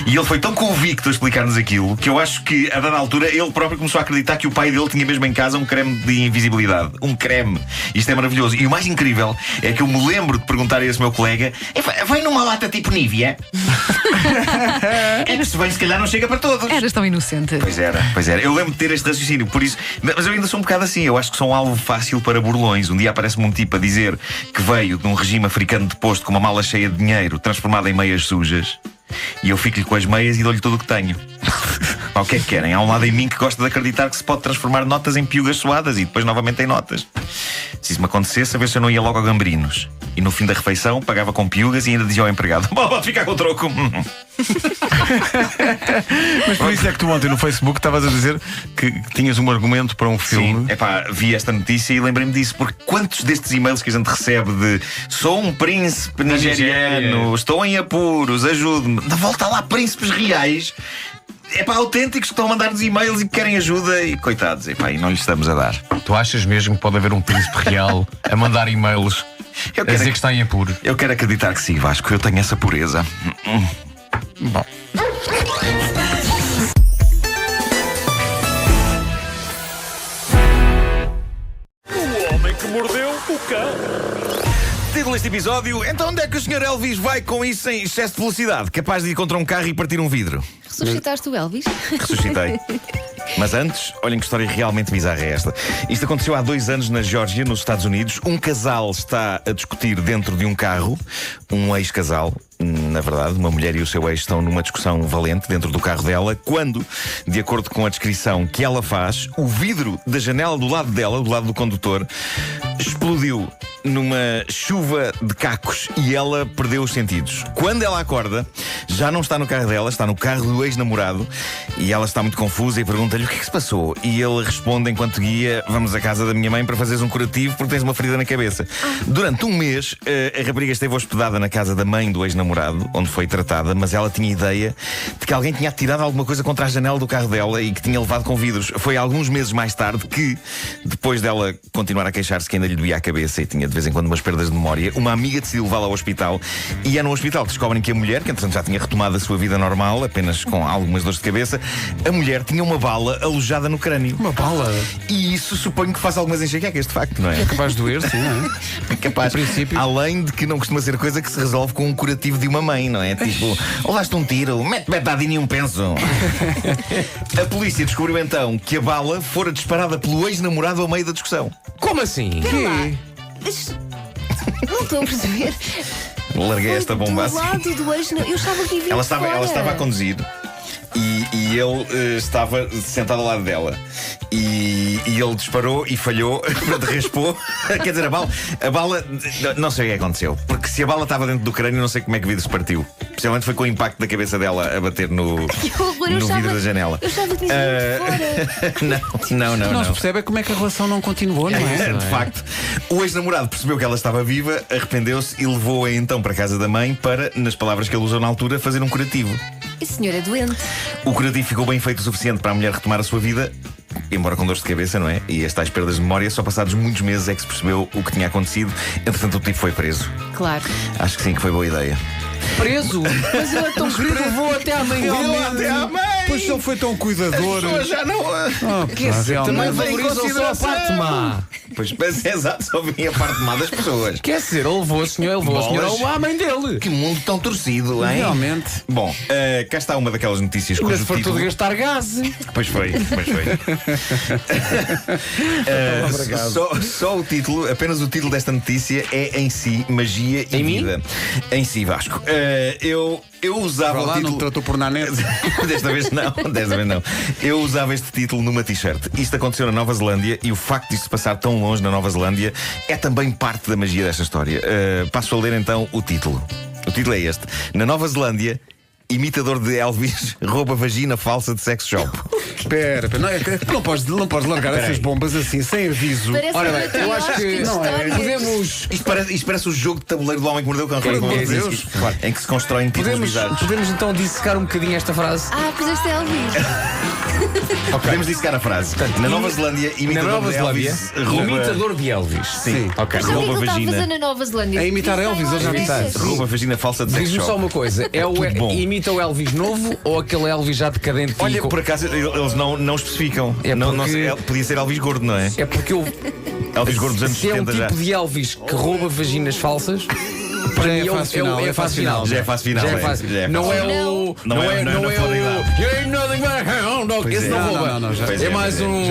E ele foi tão convicto a explicar-nos aquilo que eu acho que, a dada altura, ele próprio começou a acreditar que o pai dele tinha mesmo em casa um creme de invisibilidade. Um creme. Isto é maravilhoso. E o mais incrível é que eu me lembro de perguntar a esse meu colega: vai numa lata tipo Nivea? É que se bem, se calhar não chega para todos. Eras tão inocente. Pois era. Eu lembro de ter este raciocínio, por isso. Mas eu ainda sou um bocado assim. Eu acho que sou um alvo fácil para burlões. Um dia aparece-me um tipo a dizer que veio de um regime africano deposto com uma mala cheia de dinheiro transformada em meias sujas. E eu fico-lhe com as meias e dou-lhe tudo o que tenho. O que é que querem? Há um lado em mim que gosta de acreditar que se pode transformar notas em piugas suadas e depois novamente em notas. Se isso me acontecesse, a ver se eu não ia logo a Gambrinus. E no fim da refeição pagava com piugas e ainda dizia ao empregado: pode ficar com o troco. Mas por isso é que tu ontem no Facebook estavas a dizer que tinhas um argumento para um filme. Sim, vi esta notícia e lembrei-me disso. Porque quantos destes e-mails que a gente recebe de sou um príncipe nigeriano, estou em apuros, ajude-me. Da volta lá, príncipes reais. Autênticos que estão a mandar-nos e-mails e que querem ajuda e coitados, e não lhes estamos a dar. Tu achas mesmo que pode haver um príncipe real a mandar e-mails a dizer que está em apuro? Eu quero acreditar que sim, Vasco, eu tenho essa pureza. Bom. O homem que mordeu o cão. Título deste episódio: então onde é que o Sr. Elvis vai com isso sem excesso de velocidade? Capaz de ir contra um carro e partir um vidro. Ressuscitaste o Elvis? Ressuscitei. Mas antes, olhem que história realmente bizarra é esta. Isto aconteceu há 2 anos na Geórgia, nos Estados Unidos. Um casal está a discutir dentro de um carro. Um ex-casal, na verdade, uma mulher e o seu ex estão numa discussão valente dentro do carro dela, quando, de acordo com a descrição que ela faz, o vidro da janela do lado dela, do lado do condutor, explodiu numa chuva de cacos e ela perdeu os sentidos. Quando ela acorda, já não está no carro dela, está no carro do ex-namorado e ela está muito confusa e pergunta-lhe o que é que se passou. E ele responde enquanto guia: vamos à casa da minha mãe para fazeres um curativo porque tens uma ferida na cabeça. Durante um mês, a rapariga esteve hospedada na casa da mãe do ex-namorado, onde foi tratada, mas ela tinha ideia de que alguém tinha atirado alguma coisa contra a janela do carro dela e que tinha levado com vidros. Foi alguns meses mais tarde que, depois dela continuar a queixar-se que ainda lhe doía a cabeça e tinha de vez em quando umas perdas de memória, uma amiga decidiu levá-la ao hospital e é no hospital que descobrem que a mulher, que entretanto já tinha retomado a sua vida normal, apenas com algumas dores de cabeça, a mulher tinha uma bala alojada no crânio. Uma bala? E isso suponho que faz algumas enxaquecas, de facto, não é? É capaz de doer, sim, não é? É capaz. princípio. Além de que não costuma ser coisa que se resolve com um curativo de uma mãe, não é? Tipo, levaste um tiro, mete betadine e um penso. A polícia descobriu então que a bala fora disparada pelo ex-namorado ao meio da discussão. Como assim? Não estou a perceber. Larguei esta bomba assim. Eu estava aqui ela estava a conduzir e ele estava sentado ao lado dela. E ele disparou e falhou, raspou. Quer dizer, a bala não sei o que aconteceu. Porque se a bala estava dentro do crânio, não sei como é que o vidro se partiu. Especialmente foi com o impacto da cabeça dela a bater no vidro da janela. Eu estava aqui fora. Não se percebe como é que a relação não continuou, não é? De facto, o ex-namorado percebeu que ela estava viva, arrependeu-se e levou-a então para a casa da mãe para, nas palavras que ele usou na altura, fazer um curativo. Esse senhor é doente. O curativo ficou bem feito o suficiente para a mulher retomar a sua vida, embora com dores de cabeça, não é? E as tais perdas de memória, só passados muitos meses é que se percebeu o que tinha acontecido. Entretanto, o tipo foi preso. Claro. Acho que sim, que foi boa ideia. Preso? Mas ele é tão querido, vou até à mãe. Vou até à mãe! Pois ele foi tão cuidador. As pessoas já não. Também valorizam só a parte má. Pois, mas é exato, só vem a parte má das pessoas. Quer dizer, ele levou a senhora à mãe dele. Que mundo tão torcido, hein? Realmente. Bom, cá está uma daquelas notícias Mas cujo for título... tudo gastar gás. Pois foi. Só o título, apenas o título desta notícia é em si magia e vida. Em si, Vasco. Eu usava o título. Não tratou por nanete. Desta vez não. Eu usava este título numa t-shirt. Isto aconteceu na Nova Zelândia e o facto de isto se passar tão longe na Nova Zelândia é também parte da magia desta história. Passo a ler então o título. O título é este: Na Nova Zelândia, imitador de Elvis rouba vagina falsa de sex shop. Espera, não podes largar essas bombas assim, sem aviso. Ora bem, eu acho que podemos. Isto parece o jogo de tabuleiro do Homem que Mordeu o Cão. Em que se constroem títulos bizarros. Podemos então dissecar um bocadinho esta frase. Puseste Elvis. Podemos dissecar a frase. Portanto, na Nova Zelândia, imitador de Elvis rouba... Imitador de Elvis. Sim. Mas o que Rouba ele está a vagina. fazer na Nova Zelândia? É imitar Elvis, eu já vi. Rouba vagina falsa de sex Diz-me só shop. uma coisa: imita o Elvis novo ou aquele Elvis já decadente? Olha, por acaso eles não especificam. Podia ser Elvis gordo, não é? É porque eu. Elvis gordo dos anos Se é um 70 já. tipo de Elvis que rouba vaginas falsas. Para mim é fase final. Já é fase final. Não é o. Não é o. You ain't nothing but a hound dog. Esse não rouba. É mais um.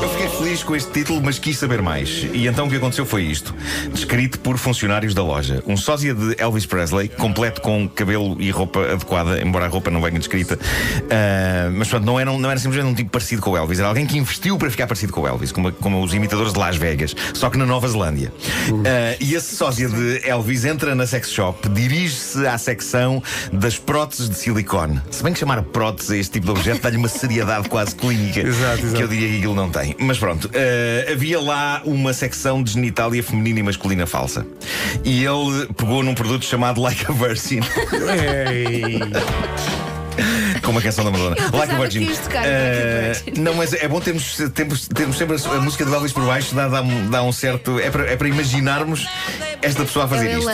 Eu fiquei feliz com este título, mas quis saber mais. E então o que aconteceu foi isto: descrito por funcionários da loja. Um sósia de Elvis Presley, completo com cabelo e roupa adequada, embora a roupa não venha descrita. Mas pronto, não era simplesmente um tipo parecido com o Elvis. Era alguém que investiu para ficar parecido com o Elvis, como os imitadores de Las Vegas, só que na Nova Zelândia. E esse sósia de Elvis entra na sex shop, dirige-se à secção das próteses de silicone. Se bem que chamar prótese a este tipo de objeto dá-lhe uma seriedade quase clínica, que eu diria que aquilo não tem. Mas pronto, havia lá uma secção de genitália feminina e masculina falsa. E ele pegou num produto chamado Like a Virgin. Como a canção da Madonna. Like a Virgin. Não, mas é bom termos sempre a música do Elvis por baixo, dá um certo. É para imaginarmos esta pessoa a fazer isto.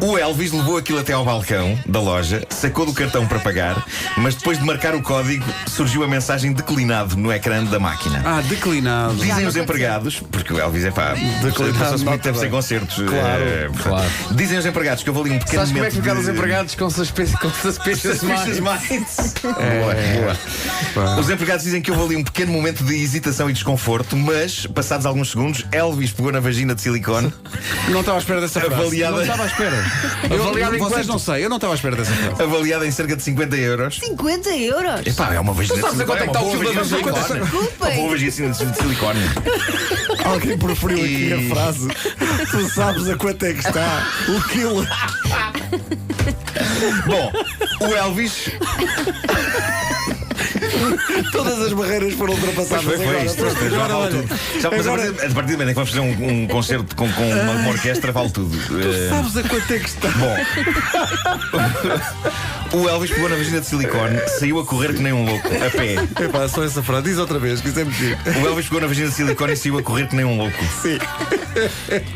O Elvis levou aquilo até ao balcão da loja, sacou do cartão para pagar, mas depois de marcar o código, surgiu a mensagem declinado no ecrã da máquina. Declinado. Dizem os empregados, porque o Elvis passou-se muito tempo sem concertos. Claro. Dizem os empregados que eu vou ali um pequeno momento. Sabes como é que ficaram os de... empregados com suspicious minds? Boa. Os empregados dizem que houve ali um pequeno momento de hesitação e desconforto, mas, passados alguns segundos, Elvis pegou na vagina de silicone. Não estava à espera dessa frase. Avaliada... Não estava à espera. Vocês não sei, eu não estava à espera dessa frase. Avaliada em cerca de 50 euros. 50 euros? Epá, é uma vagina de silicone. Uma boa vagina de silicone. Alguém preferiu aqui a frase: tu sabes a quanto é que está o quilo. Bom, o Elvis. Todas as barreiras foram ultrapassadas. Mas a partir do momento em que vamos fazer um concerto com uma orquestra, vale tudo. Tu sabes a quanto é que está? Bom, o Elvis pegou na vagina de silicone, saiu a correr que nem um louco, a pé. Epá, só essa frase, diz outra vez, que isso é mentira. O Elvis pegou na vagina de silicone e saiu a correr que nem um louco. Sim.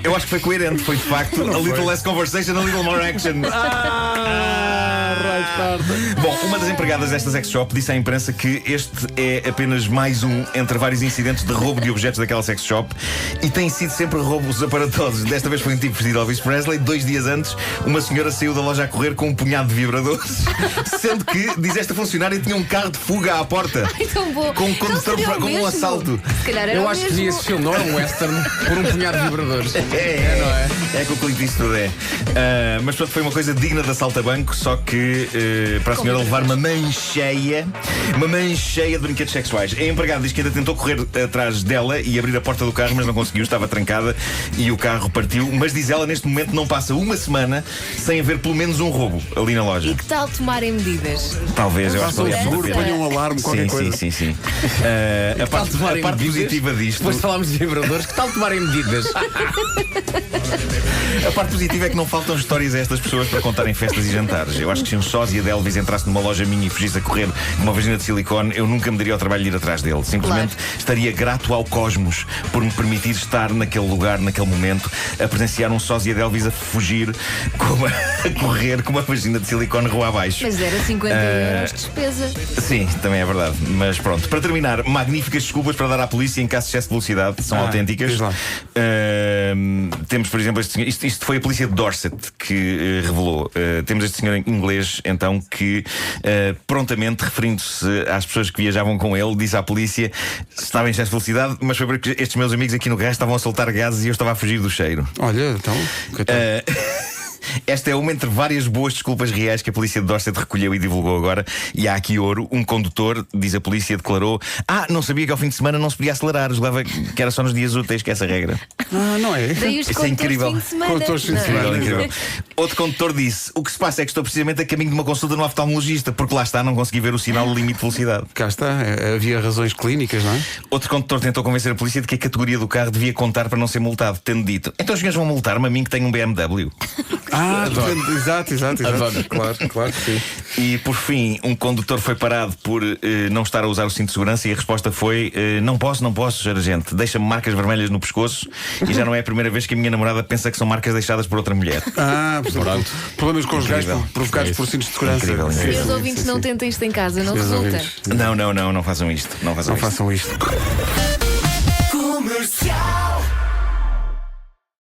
Eu acho que foi coerente, foi de facto a little less conversation, a little more action. Bom, uma das empregadas desta sex shop disse à imprensa que este é apenas mais um entre vários incidentes de roubo de objetos daquela sex shop e tem sido sempre roubos aparatosos. Desta vez foi um tipo vestido de Elvis Presley. 2 dias antes, uma senhora saiu da loja a correr com um punhado de vibradores, sendo que, diz esta funcionária, tinha um carro de fuga à porta. Com um condutor com um assalto. Eu acho que vi esse filme, não é um western, por um punhado de vibradores. Não é? É que o Clint Eastwood é. Mas pronto, foi uma coisa digna de assalto a banco, só que para a senhora levar uma mãe cheia de brinquedos sexuais. A empregada diz que ainda tentou correr atrás dela e abrir a porta do carro, mas não conseguiu, estava trancada e o carro partiu. Mas diz ela, neste momento não passa uma semana sem haver pelo menos um roubo ali na loja. E que tal tomarem medidas? Talvez, eu acho que vale a pena. Ponham um alarme, qualquer coisa. Sim. A parte positiva disto. Depois falámos de vibradores, que tal tomarem medidas? A parte positiva é que não faltam histórias a estas pessoas para contarem festas e jantares. Eu acho que se um sósia de Elvis entrasse numa loja minha e fugisse a correr com uma vagina de silicone, eu nunca me daria ao trabalho de ir atrás dele. Simplesmente estaria grato ao cosmos por me permitir estar naquele lugar, naquele momento, a presenciar um sósia de Elvis a fugir, a correr com uma vagina de silicone rua abaixo. Mas era 50 euros de despesa. Sim, também é verdade. Mas pronto, para terminar, magníficas desculpas para dar à polícia em caso de excesso de velocidade. São autênticas. Temos, por exemplo, este senhor, isto foi a polícia de Dorset que revelou. Temos este senhor em inglês, então, que prontamente, referindo-se às pessoas que viajavam com ele, disse à polícia: estava em excesso de velocidade, mas foi porque estes meus amigos aqui no gás estavam a soltar gases e eu estava a fugir do cheiro. Olha, então. Esta é uma entre várias boas desculpas reais que a polícia de Dorset recolheu e divulgou agora. E há aqui ouro. Um condutor, diz a polícia, declarou: não sabia que ao fim de semana não se podia acelerar. Julgava que era só nos dias úteis que essa regra. Não é? Daí os Isso é incrível. fim de semana. Incrível. Outro condutor disse: o que se passa é que estou precisamente a caminho de uma consulta no oftalmologista, porque lá está, não consegui ver o sinal do limite de velocidade. Cá está, havia razões clínicas, não é? Outro condutor tentou convencer a polícia de que a categoria do carro devia contar para não ser multado, tendo dito: então os senhores vão multar-me a mim que tenho um BMW. Exato. Claro que sim. E por fim, um condutor foi parado por não estar a usar o cinto de segurança e a resposta foi: não posso, sargento. Deixa-me marcas vermelhas no pescoço e já não é a primeira vez que a minha namorada pensa que são marcas deixadas por outra mulher. Pronto. Problemas conjugais provocados por cintos de segurança. Incrível. Senhores ouvintes, não tentem isto em casa, não resulta. Não façam isto. Não façam isto. Comercial.